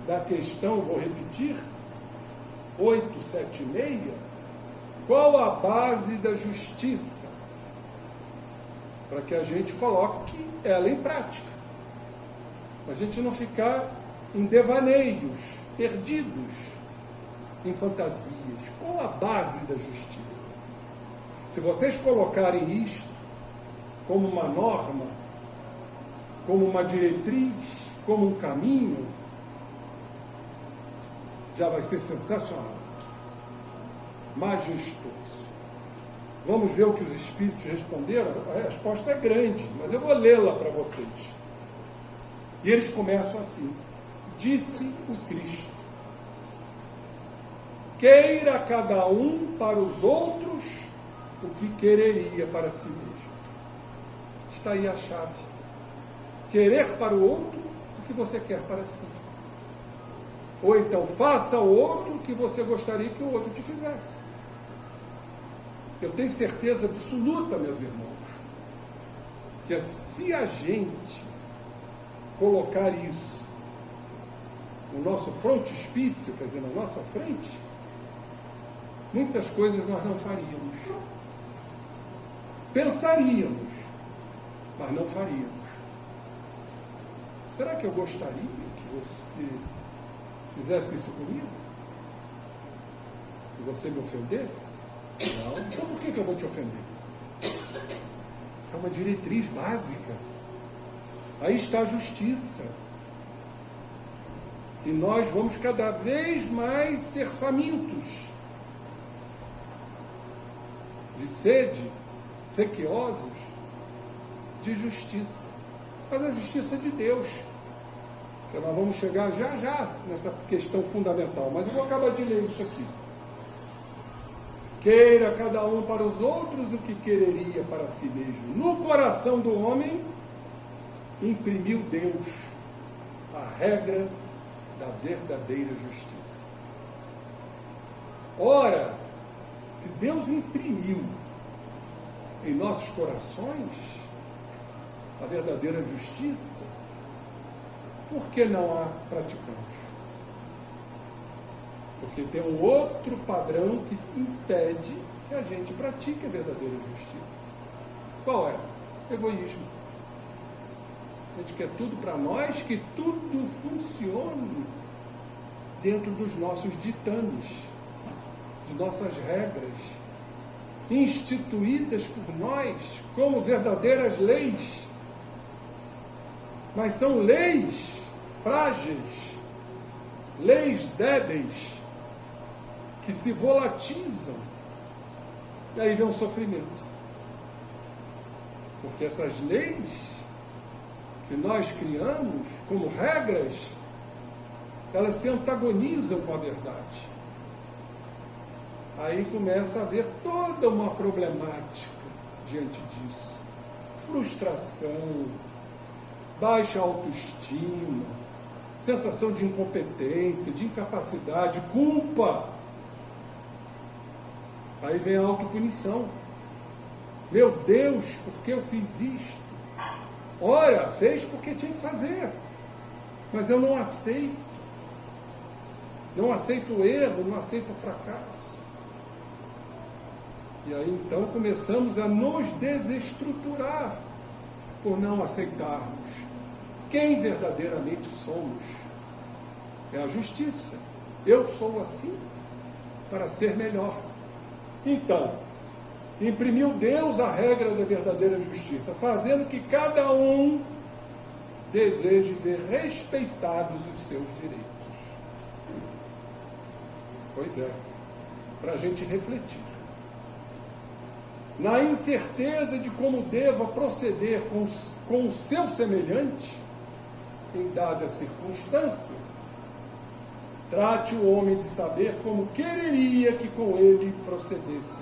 da questão, vou repetir, 876. Qual a base da justiça? Para que a gente coloque ela em prática. A gente não ficar em devaneios, perdidos em fantasias. Qual a base da justiça? Se vocês colocarem isto como uma norma, como uma diretriz, como um caminho, já vai ser sensacional, majestoso. Vamos ver o que os Espíritos responderam? A resposta é grande, mas eu vou lê-la para vocês. E eles começam assim: disse o Cristo, queira cada um para os outros o que quereria para si mesmo. Está aí a chave. Querer para o outro o que você quer para si. Ou então, faça ao outro o que você gostaria que o outro te fizesse. Eu tenho certeza absoluta, meus irmãos, que se a gente colocar isso no nosso frontispício, quer dizer, na nossa frente, muitas coisas nós não faríamos. Pensaríamos, mas não faríamos. Será que eu gostaria que você fizesse isso comigo? Que você me ofendesse? Não. Então por que eu vou te ofender? Isso é uma diretriz básica. Aí está a justiça. E nós vamos cada vez mais ser famintos de sede, sequiosos de justiça. Mas a justiça de Deus. Que nós vamos chegar já nessa questão fundamental. Mas eu vou acabar de ler isso aqui. Queira cada um para os outros o que quereria para si mesmo. No coração do homem imprimiu Deus a regra da verdadeira justiça. Ora, se Deus imprimiu em nossos corações a verdadeira justiça, Por que não a praticamos? Porque tem um outro padrão que impede que a gente pratique a verdadeira justiça. Qual é? Egoísmo. A gente quer tudo para nós, que tudo funcione dentro dos nossos ditames, de nossas regras, instituídas por nós como verdadeiras leis. Mas são leis frágeis, leis débeis, que se volatilizam. E aí vem um sofrimento. Porque essas leis que nós criamos como regras, elas se antagonizam com a verdade. Aí começa a haver toda uma problemática diante disso. Frustração, baixa autoestima, sensação de incompetência, de incapacidade, culpa. Aí vem a autopunição. Meu Deus, por que eu fiz isto? Ora, fez porque tinha que fazer. Mas eu não aceito. Não aceito o erro, não aceito o fracasso. E aí então começamos a nos desestruturar por não aceitarmos quem verdadeiramente somos. É a justiça. Eu sou assim para ser melhor. Então, imprimiu Deus a regra da verdadeira justiça, fazendo que cada um deseje ver respeitados os seus direitos. Pois é, para a gente refletir. Na incerteza de como deva proceder com o seu semelhante, em dada circunstância, trate o homem de saber como quereria que com ele procedesse,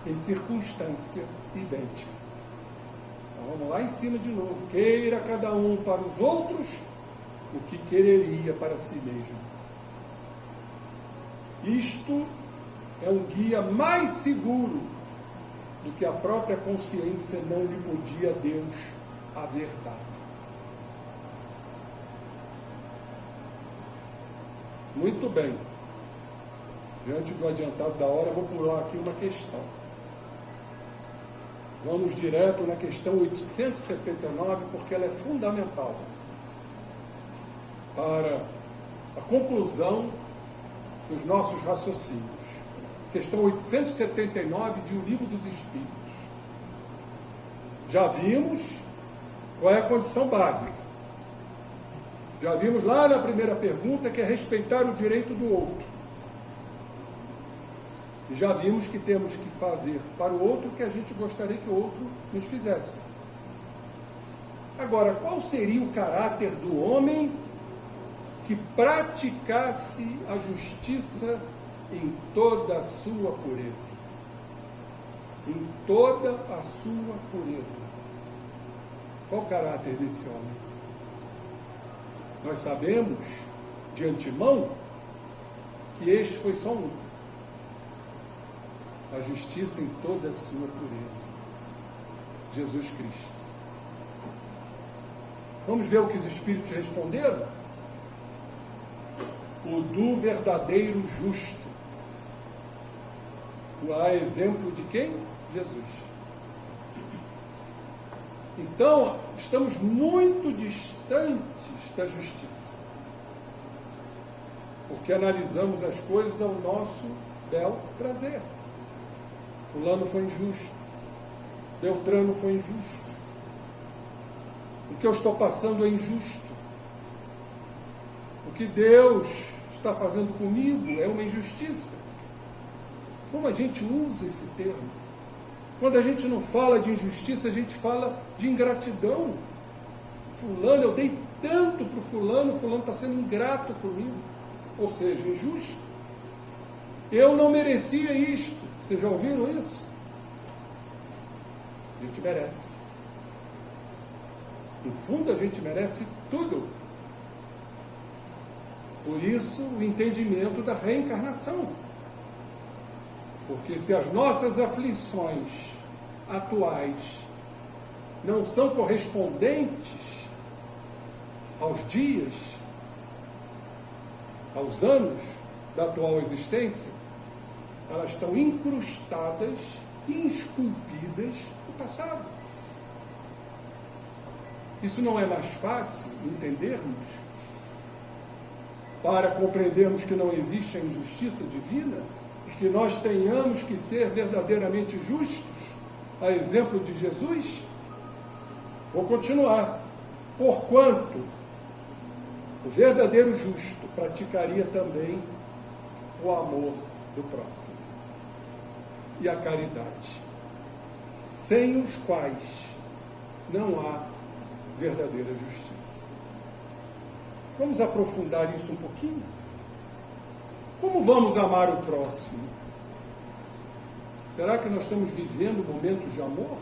em circunstância idêntica. Então vamos lá em cima de novo. Queira cada um para os outros o que quereria para si mesmo. Isto é um guia mais seguro do que a própria consciência não lhe podia Deus a verdade. Muito bem. Diante do adiantado da hora, eu vou pular aqui uma questão. Vamos direto na questão 879, porque ela é fundamental para a conclusão dos nossos raciocínios. Questão 879 de O Livro dos Espíritos. Já vimos qual é a condição básica. Já vimos lá na primeira pergunta que é respeitar o direito do outro. E já vimos que temos que fazer para o outro o que a gente gostaria que o outro nos fizesse. Agora, qual seria o caráter do homem que praticasse a justiça em toda a sua pureza? Em toda a sua pureza. Qual o caráter desse homem? Nós sabemos, de antemão, que este foi só um. A justiça em toda a sua pureza. Jesus Cristo. Vamos ver o que os Espíritos responderam? O do verdadeiro justo. A exemplo de quem? Jesus. Então, estamos muito distantes da justiça, porque analisamos as coisas ao nosso bel prazer. Fulano foi injusto, Beltrano foi injusto, o que eu estou passando é injusto, o que Deus está fazendo comigo é uma injustiça. Como a gente usa esse termo? Quando a gente não fala de injustiça, a gente fala de ingratidão. Fulano, eu dei tanto para o fulano está sendo ingrato comigo. Ou seja, injusto. Eu não merecia isto. Vocês já ouviram isso? A gente merece. No fundo, a gente merece tudo. Por isso, o entendimento da reencarnação. Porque se as nossas aflições atuais não são correspondentes aos dias, aos anos da atual existência, elas estão incrustadas, esculpidas no passado. Isso não é mais fácil entendermos para compreendermos que não existe a injustiça divina e que nós tenhamos que ser verdadeiramente justos, a exemplo de Jesus? Vou continuar. Porquanto o verdadeiro justo praticaria também o amor do próximo e a caridade, sem os quais não há verdadeira justiça. Vamos aprofundar isso um pouquinho? Como vamos amar o próximo? Será que nós estamos vivendo momentos de amor?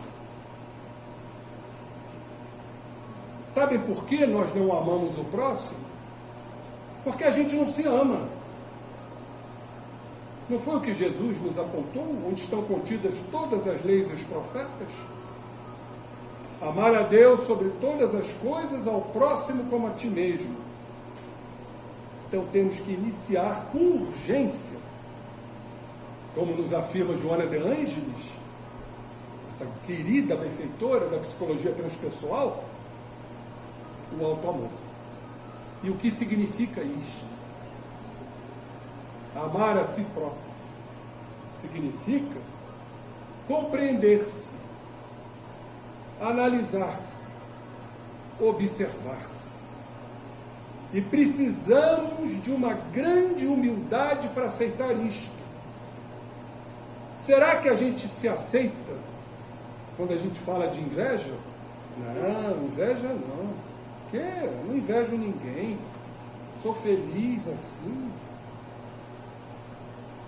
Sabem por que nós não amamos o próximo? Porque a gente não se ama. Não foi o que Jesus nos apontou, onde estão contidas todas as leis e os profetas? Amar a Deus sobre todas as coisas, ao próximo como a ti mesmo. Então temos que iniciar com urgência, como nos afirma Joana de Ângeles, essa querida benfeitora da psicologia transpessoal, o auto-amor. E o que significa isto? Amar a si próprio significa compreender-se, analisar-se, observar-se. E precisamos de uma grande humildade para aceitar isto. Será que a gente se aceita quando a gente fala de inveja? Não, inveja não. Que? Eu não invejo ninguém. Sou feliz assim.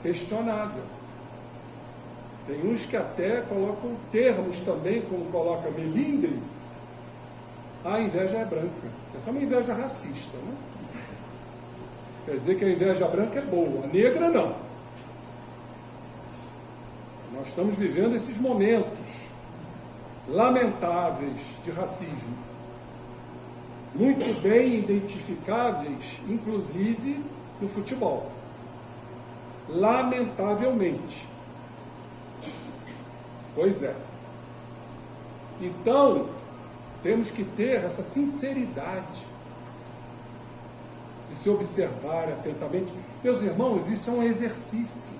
Questionável. Tem uns que até colocam termos também, como coloca Melindre. A inveja é branca. Essa é uma inveja racista, né? Quer dizer que a inveja branca é boa, a negra não. Nós estamos vivendo esses momentos lamentáveis de racismo, muito bem identificáveis, inclusive no futebol. Lamentavelmente. Pois é. Então, temos que ter essa sinceridade de se observar atentamente. Meus irmãos, isso é um exercício.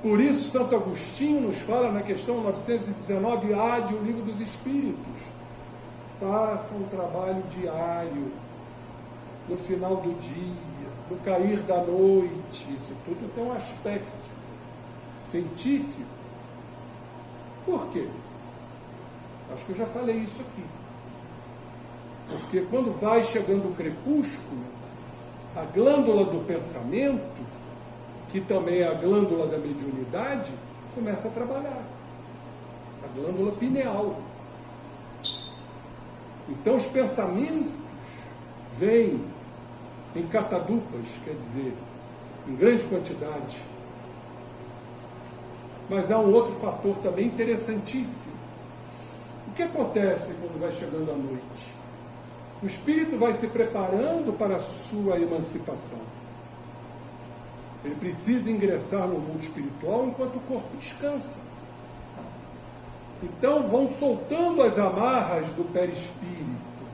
Por isso, Santo Agostinho nos fala na questão 919A de O Livro dos Espíritos. Faça um trabalho diário, no final do dia, no cair da noite. Isso tudo tem um aspecto científico. Por quê? Acho que eu já falei isso aqui. Porque quando vai chegando o crepúsculo, a glândula do pensamento, que também é a glândula da mediunidade, começa a trabalhar. A glândula pineal. Então os pensamentos vêm em catadupas, quer dizer, em grande quantidade. Mas há um outro fator também interessantíssimo. O que acontece quando vai chegando a noite? O espírito vai se preparando para a sua emancipação. Ele precisa ingressar no mundo espiritual enquanto o corpo descansa. Então vão soltando as amarras do perispírito,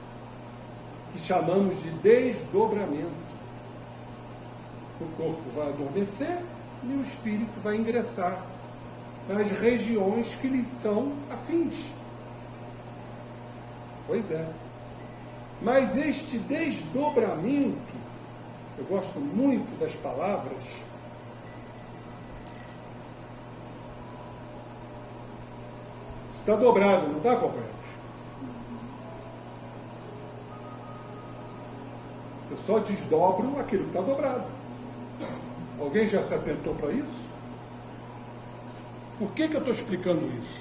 que chamamos de desdobramento. O corpo vai adormecer e o espírito vai ingressar nas regiões que lhes são afins. Pois é. Mas este desdobramento, eu gosto muito das palavras, está dobrado, não está, companheiros? Eu só desdobro aquilo que está dobrado. Alguém já se atentou para isso? Por que eu estou explicando isso?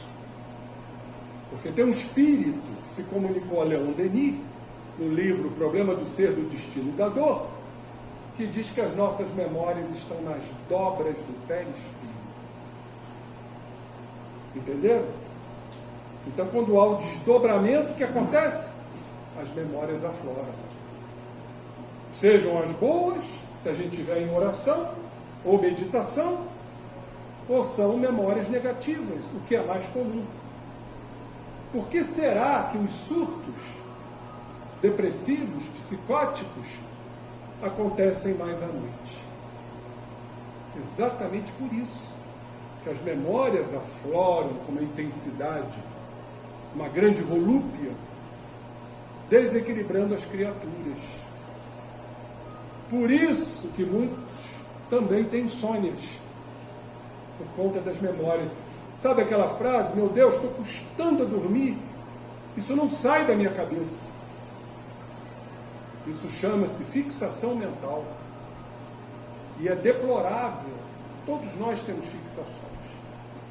Porque tem um espírito que se comunicou a Leon Denis, no livro Problema do Ser, do Destino e da Dor, que diz que as nossas memórias estão nas dobras do perispírito. Entenderam? Então, quando há o desdobramento, o que acontece? As memórias afloram. Sejam as boas, se a gente estiver em oração ou meditação, ou são memórias negativas, o que é mais comum. Por que será que os surtos depressivos, psicóticos, acontecem mais à noite? Exatamente por isso que as memórias afloram com uma intensidade, uma grande volúpia, desequilibrando as criaturas. Por isso que muitos também têm insônias, por conta das memórias. Sabe aquela frase, meu Deus, estou custando a dormir, isso não sai da minha cabeça. Isso chama-se fixação mental. E é deplorável. Todos nós temos fixações.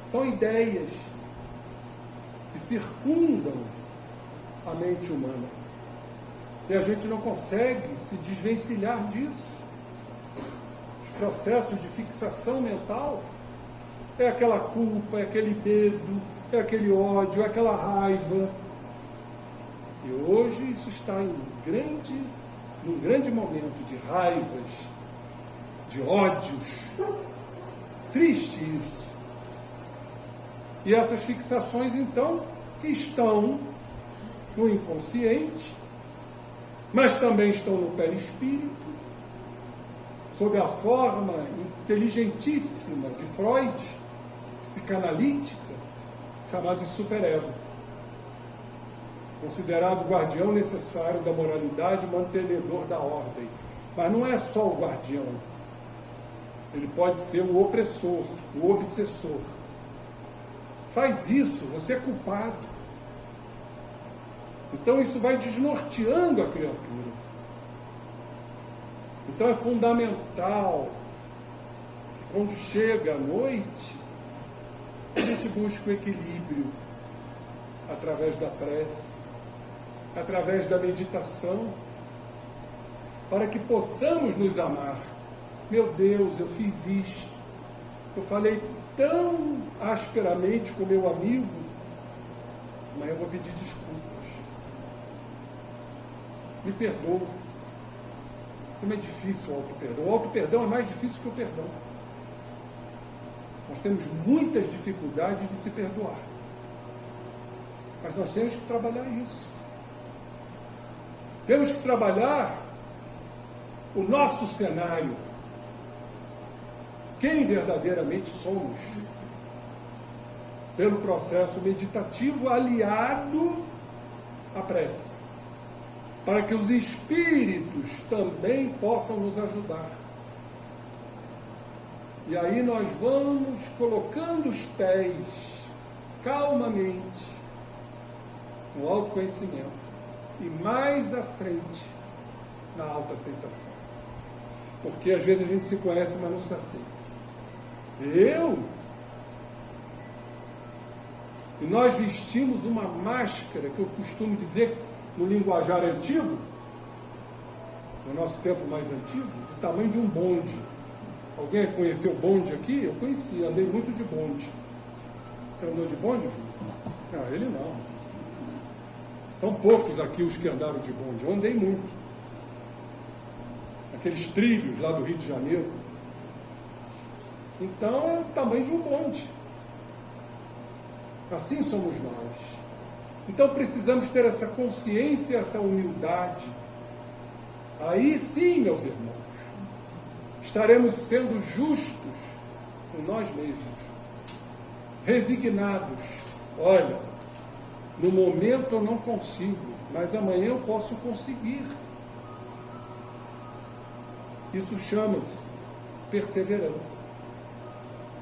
São ideias que circundam a mente humana. E a gente não consegue se desvencilhar disso. Os processos de fixação mental é aquela culpa, é aquele medo, é aquele ódio, é aquela raiva. E hoje isso está num grande momento de raivas, de ódios. Triste isso. E essas fixações, então, que estão no inconsciente, mas também estão no perispírito, sob a forma inteligentíssima de Freud, psicanalítica, chamado de superego, considerado o guardião necessário da moralidade, mantenedor da ordem. Mas não é só o guardião. Ele pode ser o opressor, o obsessor. Faz isso, você é culpado. Então isso vai desnorteando a criatura. Então é fundamental que quando chega a noite, a gente busque o equilíbrio através da prece, através da meditação, para que possamos nos amar. Meu Deus, eu fiz isto, eu falei tão asperamente com meu amigo, mas eu vou pedir desculpas. Me perdoa. Como é difícil o auto-perdão. O auto-perdão é mais difícil que o perdão. Nós temos muitas dificuldades de se perdoar. Mas nós temos que trabalhar isso. Temos que trabalhar o nosso cenário. Quem verdadeiramente somos. Pelo processo meditativo aliado à prece. Para que os espíritos também possam nos ajudar. E aí nós vamos colocando os pés calmamente no autoconhecimento e mais à frente na autoaceitação. Porque às vezes a gente se conhece, mas não se aceita. E nós vestimos uma máscara, que eu costumo dizer no linguajar antigo, no nosso tempo mais antigo, do tamanho de um bonde. Alguém conheceu bonde aqui? Eu conheci, andei muito de bonde. Você andou de bonde? Não, ele não. São poucos aqui os que andaram de bonde. Eu andei muito. Aqueles trilhos lá do Rio de Janeiro. Então é o tamanho de um bonde. Assim somos nós. Então precisamos ter essa consciência, essa humildade. Aí sim, meus irmãos, estaremos sendo justos com nós mesmos. Resignados. Olha, no momento eu não consigo, mas amanhã eu posso conseguir. Isso chama-se perseverança.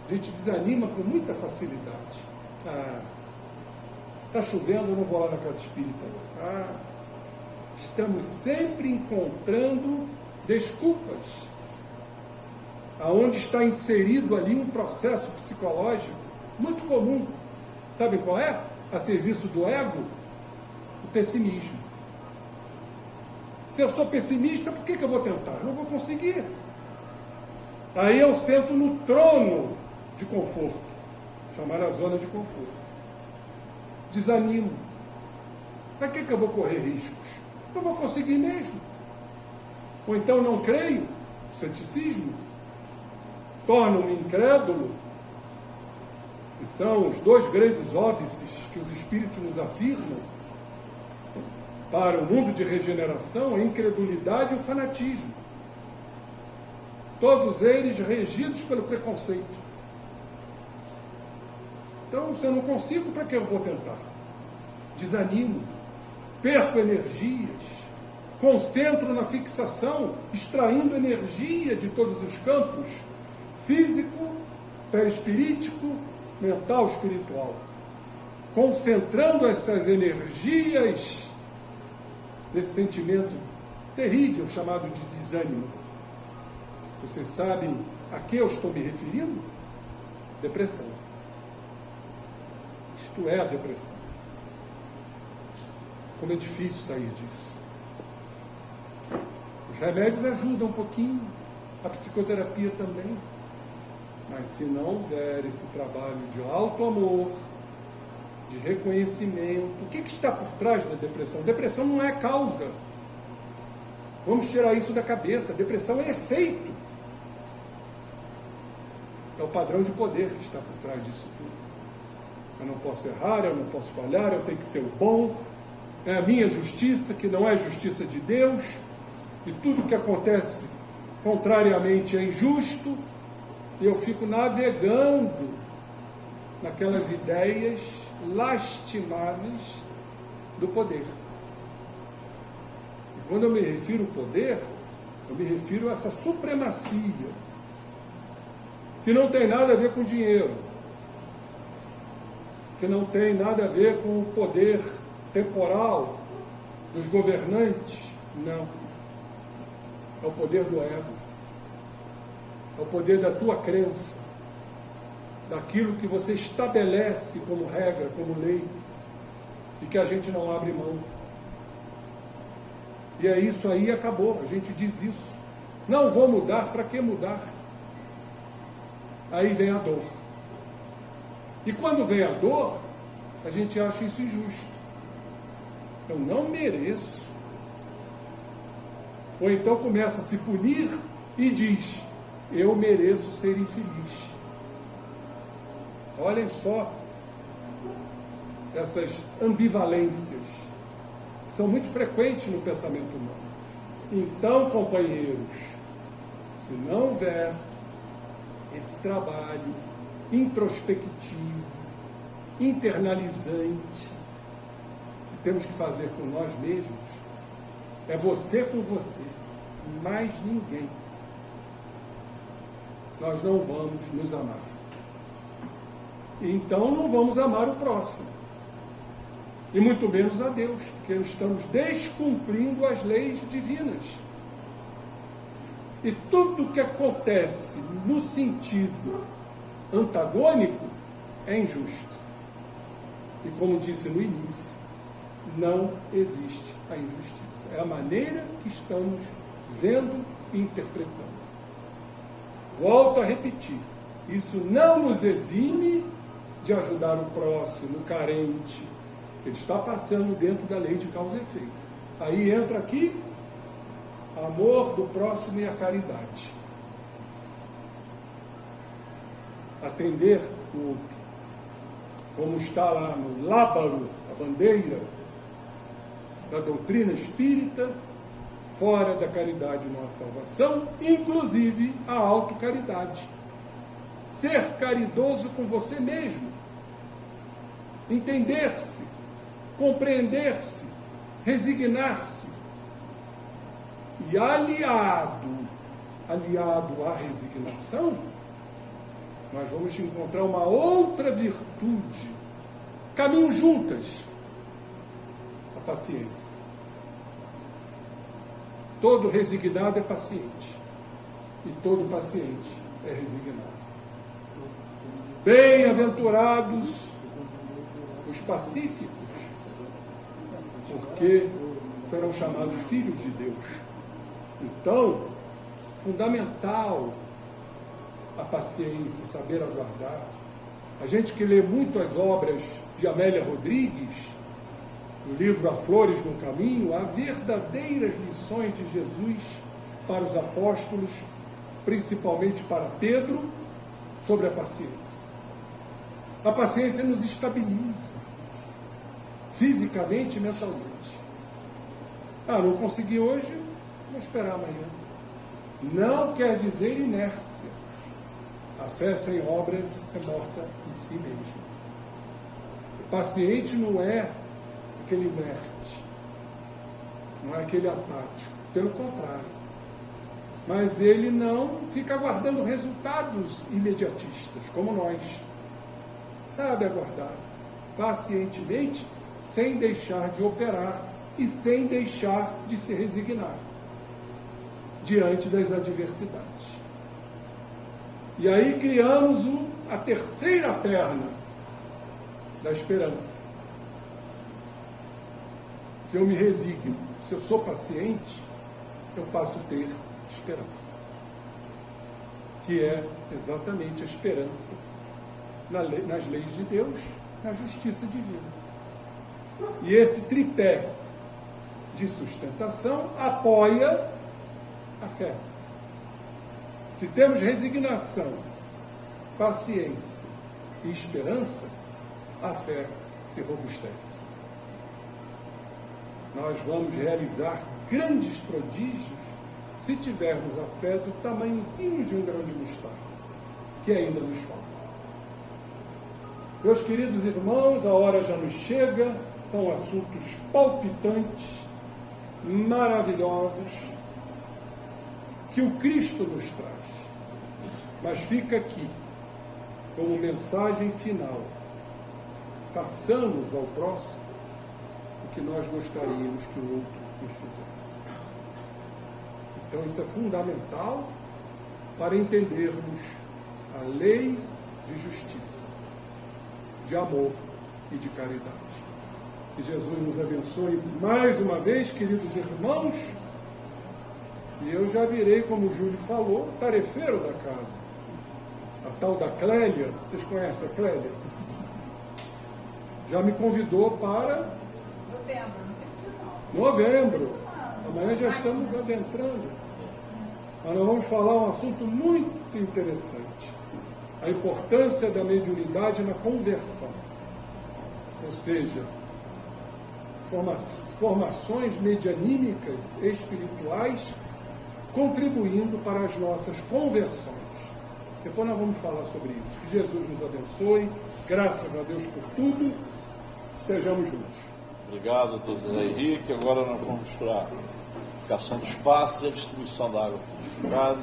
A gente desanima com muita facilidade. Está chovendo, eu não vou lá na casa espírita. Estamos sempre encontrando desculpas. Aonde está inserido ali um processo psicológico muito comum. Sabe qual é? A serviço do ego, o pessimismo. Se eu sou pessimista, por que eu vou tentar? Não vou conseguir. Aí eu sento no trono de conforto, chamar a zona de conforto. Desanimo. Para que eu vou correr riscos? Eu vou conseguir mesmo. Ou então não creio, ceticismo, torno-me incrédulo, que são os dois grandes óbices que os Espíritos nos afirmam para o mundo de regeneração, a incredulidade e o fanatismo. Todos eles regidos pelo preconceito. Então, se eu não consigo, para que eu vou tentar? Desanimo, perco energias, concentro na fixação, extraindo energia de todos os campos, físico, perispirítico, mental, espiritual. Concentrando essas energias nesse sentimento terrível chamado de desânimo. Vocês sabem a que eu estou me referindo? Depressão. Isto é a depressão. Como é difícil sair disso. Os remédios ajudam um pouquinho, a psicoterapia também. Mas se não houver esse trabalho de auto-amor, de reconhecimento, o que está por trás da depressão? Depressão não é causa. Vamos tirar isso da cabeça. Depressão é efeito. É o padrão de poder que está por trás disso tudo. Eu não posso errar, eu não posso falhar, eu tenho que ser o bom. É a minha justiça, que não é a justiça de Deus. E tudo que acontece contrariamente é injusto. E eu fico navegando naquelas ideias lastimáveis do poder. E quando eu me refiro ao poder, eu me refiro a essa supremacia, que não tem nada a ver com dinheiro, que não tem nada a ver com o poder temporal dos governantes, não. É o poder do ego. É o poder da tua crença, daquilo que você estabelece como regra, como lei, e que a gente não abre mão. E é isso aí, acabou. A gente diz isso. Não vou mudar, para que mudar? Aí vem a dor. E quando vem a dor, a gente acha isso injusto. Eu não mereço. Ou então começa a se punir e diz: eu mereço ser infeliz. Olhem só essas ambivalências que são muito frequentes no pensamento humano. Então, companheiros, se não houver esse trabalho introspectivo, internalizante, que temos que fazer com nós mesmos, é você com você, mais ninguém. Nós não vamos nos amar. Então não vamos amar o próximo. E muito menos a Deus, porque estamos descumprindo as leis divinas. E tudo que acontece no sentido antagônico é injusto. E como disse no início, não existe a injustiça. É a maneira que estamos vendo e interpretando. Volto a repetir, isso não nos exime de ajudar o próximo, o carente. Ele está passando dentro da lei de causa e efeito. Aí entra aqui amor do próximo e a caridade. Atender o outro, como está lá no lábaro, a bandeira da doutrina espírita, fora da caridade não há salvação, inclusive a autocaridade. Ser caridoso com você mesmo, entender-se, compreender-se, resignar-se. E aliado à resignação, nós vamos encontrar uma outra virtude. Caminham juntas. A paciência. Todo resignado é paciente. E todo paciente é resignado. Bem-aventurados os pacíficos, porque serão chamados filhos de Deus. Então, fundamental a paciência, saber aguardar. A gente que lê muito as obras de Amélia Rodrigues, no livro Há Flores no Caminho, há verdadeiras lições de Jesus para os apóstolos, principalmente para Pedro, sobre a paciência. A paciência nos estabiliza, fisicamente e mentalmente. Não consegui hoje, vou esperar amanhã. Não quer dizer inércia. A fé sem obras é morta em si mesma. O paciente não é aquele inerte, não é aquele apático, pelo contrário. Mas ele não fica aguardando resultados imediatistas, como nós. Sabe aguardar pacientemente, sem deixar de operar e sem deixar de se resignar diante das adversidades. E aí criamos a terceira perna da esperança. Se eu me resigno, se eu sou paciente, eu passo a ter esperança. Que é exatamente a esperança nas leis de Deus, na justiça divina. E esse tripé de sustentação apoia a fé. Se temos resignação, paciência e esperança, a fé se robustece. Nós vamos realizar grandes prodígios se tivermos a fé do tamanhozinho de um grão de mostarda, que ainda nos falta. Meus queridos irmãos, a hora já nos chega, são assuntos palpitantes, maravilhosos, que o Cristo nos traz. Mas fica aqui, como mensagem final, façamos ao próximo o que nós gostaríamos que o outro nos fizesse. Então isso é fundamental para entendermos a lei de justiça, de amor e de caridade. Que Jesus nos abençoe mais uma vez, queridos irmãos. E eu já virei, como o Júlio falou, tarefeiro da casa. A tal da Clélia, vocês conhecem a Clélia? Já me convidou para Novembro, não sei o que não. novembro. Amanhã já estamos adentrando. Mas nós vamos falar um assunto muito interessante. A importância da mediunidade na conversão. Ou seja, formações medianímicas espirituais contribuindo para as nossas conversões. Depois nós vamos falar sobre isso. Que Jesus nos abençoe. Graças a Deus por tudo. Estejamos juntos. Obrigado, doutor Zé Henrique. Agora nós vamos para a indicação dos passos e a distribuição da água purificada.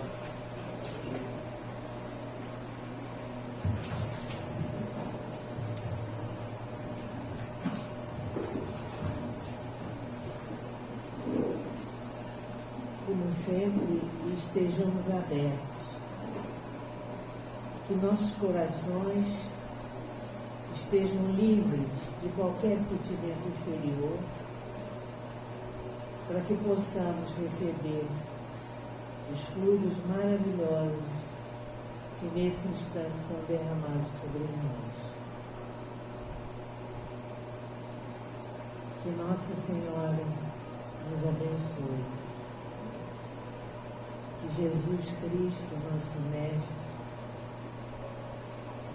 Como sempre, estejamos abertos. Que nossos corações estejam livres de qualquer sentimento inferior, para que possamos receber os fluidos maravilhosos que nesse instante são derramados sobre nós. Que Nossa Senhora nos abençoe. Que Jesus Cristo, nosso Mestre,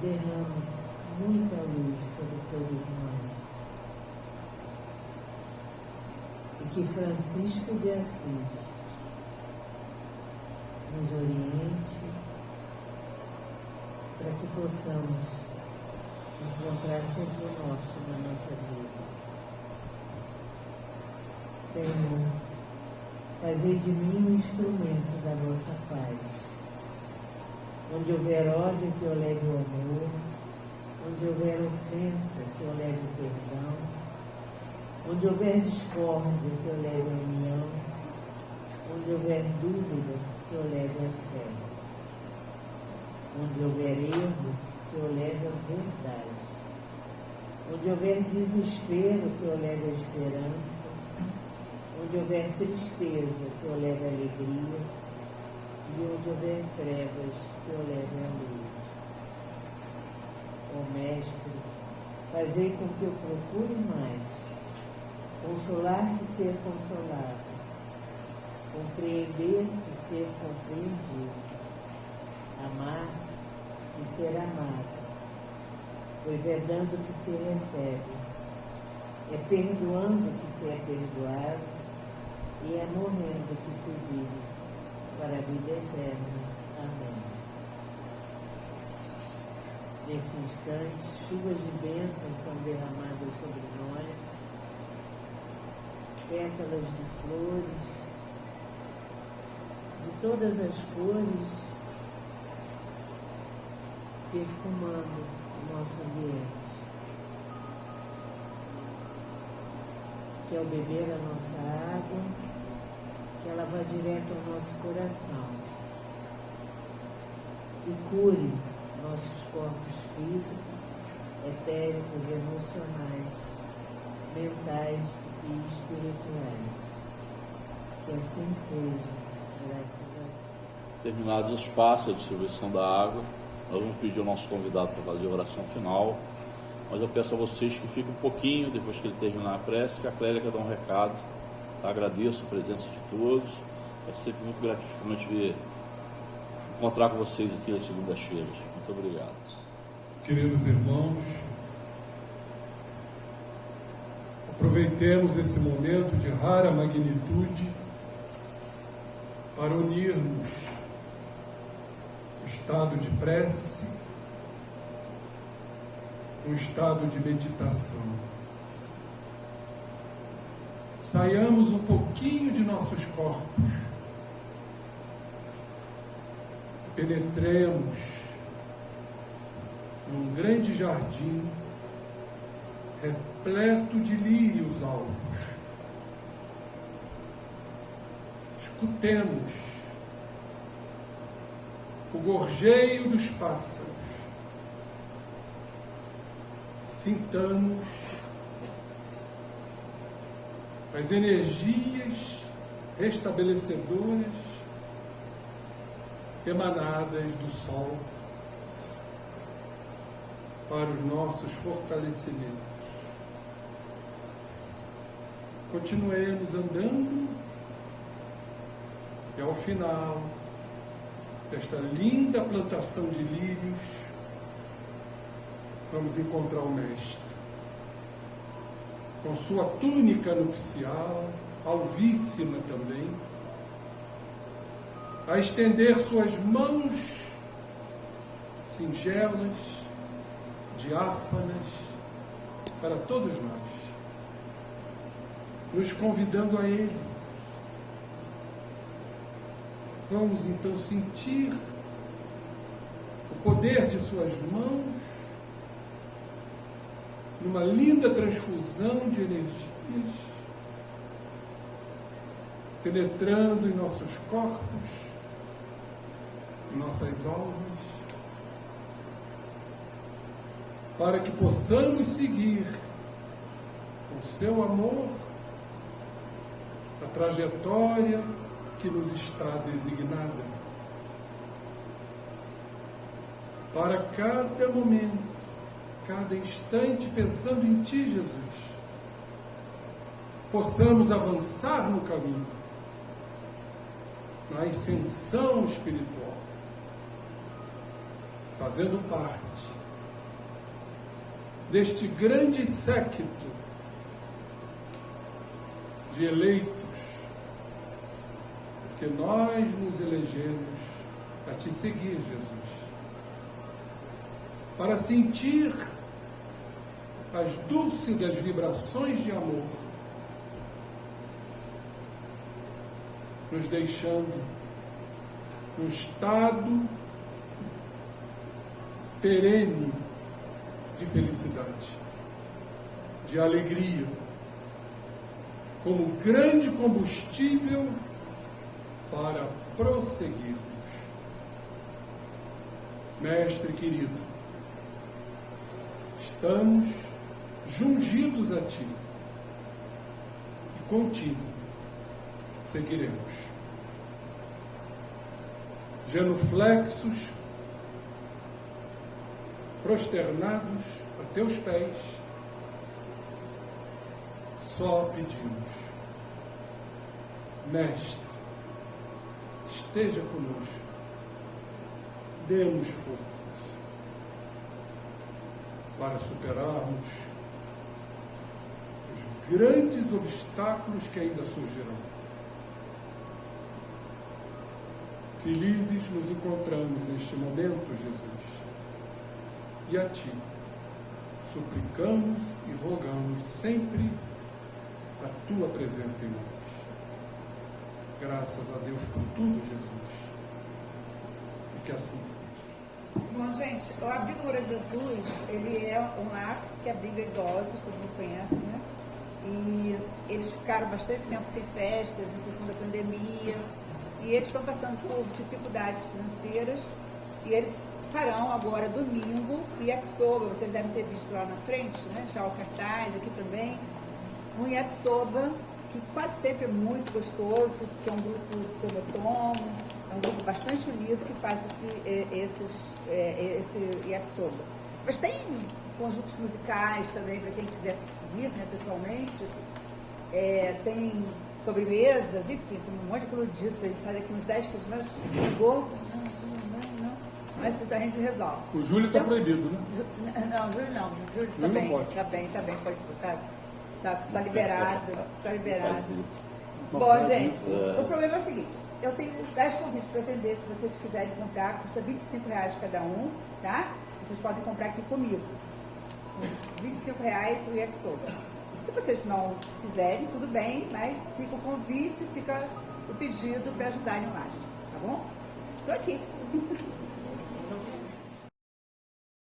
derrame muita luz sobre todos nós. E que Francisco de Assis nos oriente para que possamos encontrar sempre o nosso na nossa vida. Senhor, fazei de mim um instrumento da vossa paz. Onde houver ódio, que eu leve o amor. Onde houver ofensa, que eu leve o perdão. Onde houver discórdia, que eu leve a união. Onde houver dúvida, que eu leve a fé. Onde houver erro, que eu leve a verdade. Onde houver desespero, que eu leve a esperança. Onde houver tristeza, que eu leve a alegria. E onde houver trevas, que eu leve a luz. Ó Mestre, fazei com que eu procure mais consolar que ser consolado, compreender e ser compreendido, amar e ser amado, pois é dando que se recebe, é perdoando que se é perdoado e é morrendo que se vive para a vida eterna. Amém. Nesse instante, chuvas de bênçãos são derramadas sobre nós, pétalas de flores, de todas as cores, perfumando o nosso ambiente. Que ao beber a nossa água, que ela vá direto ao nosso coração e cure nossos corpos físicos, etéricos, emocionais, mentais e espirituais. Que assim seja, graças a Deus. Terminados os passos, a distribuição da água, nós vamos pedir ao nosso convidado para fazer a oração final, mas eu peço a vocês que fiquem um pouquinho, depois que ele terminar a prece, que a Clélia quer dar um recado. Tá? Agradeço a presença de todos, é sempre muito gratificante encontrar com vocês aqui nas segundas-feiras. Muito obrigado. Queridos irmãos, aproveitemos esse momento de rara magnitude para unirmos o estado de prece, um estado de meditação. Saiamos um pouquinho de nossos corpos, penetremos num grande jardim repleto de lírios alvos. Escutemos o gorjeio dos pássaros. Sintamos as energias restabelecedoras emanadas do sol para os nossos fortalecimentos. Continuemos andando e ao final desta linda plantação de lírios vamos encontrar o Mestre com sua túnica nupcial, alvíssima também, a estender suas mãos singelas, diáfanas, para todos nós, nos convidando a Ele. Vamos então sentir o poder de suas mãos numa linda transfusão de energias, penetrando em nossos corpos, em nossas almas, para que possamos seguir com seu amor a trajetória que nos está designada. Para cada momento, cada instante, pensando em Ti, Jesus, possamos avançar no caminho, na ascensão espiritual, fazendo parte deste grande séquito de eleitos que nós nos elegemos a Te seguir, Jesus, para sentir as dúlcidas vibrações de amor, nos deixando num estado perene de felicidade, de alegria, como grande combustível para prosseguirmos. Mestre querido, estamos jungidos a Ti e contigo seguiremos. Genuflexos, prosternados a Teus pés, só pedimos: Mestre, esteja conosco. Dê-nos forças para superarmos os grandes obstáculos que ainda surgirão. Felizes nos encontramos neste momento, Jesus, e a Ti suplicamos e rogamos sempre a Tua presença em nós. Graças a Deus por tudo, Jesus, e que assim seja. Bom, gente, o Abrigo Moreira das Luz, ele é um lar que abriga idosos, todo mundo conhece, né? E eles ficaram bastante tempo sem festas, em função da pandemia, e eles estão passando por dificuldades financeiras, e eles farão agora, domingo, o yakisoba, vocês devem ter visto lá na frente, né? Já o cartaz aqui também, um yakisoba que quase sempre é muito gostoso, que é um grupo de Sonotomo, é um grupo bastante unido que faz esse yakisoba. Mas tem conjuntos musicais também, para quem quiser vir, né, pessoalmente, tem sobremesas, enfim, tem um monte de coisa disso, a gente sai daqui uns 10 quilos, mas gordo, não, mas a gente resolve. O Júlio está proibido, né? Não, Júlio não, Júlio Não também, pode. tá bem, pode, tá liberado, tá liberado. Faz isso. Bom, gente, é. o problema é o seguinte, eu tenho 10 convites para vender, se vocês quiserem comprar, custa R$25 cada um, tá? Vocês podem comprar aqui comigo. R$25 o yakisoba. Se vocês não quiserem, tudo bem, mas fica o convite, fica o pedido para ajudar a imagem, tá bom? Estou aqui.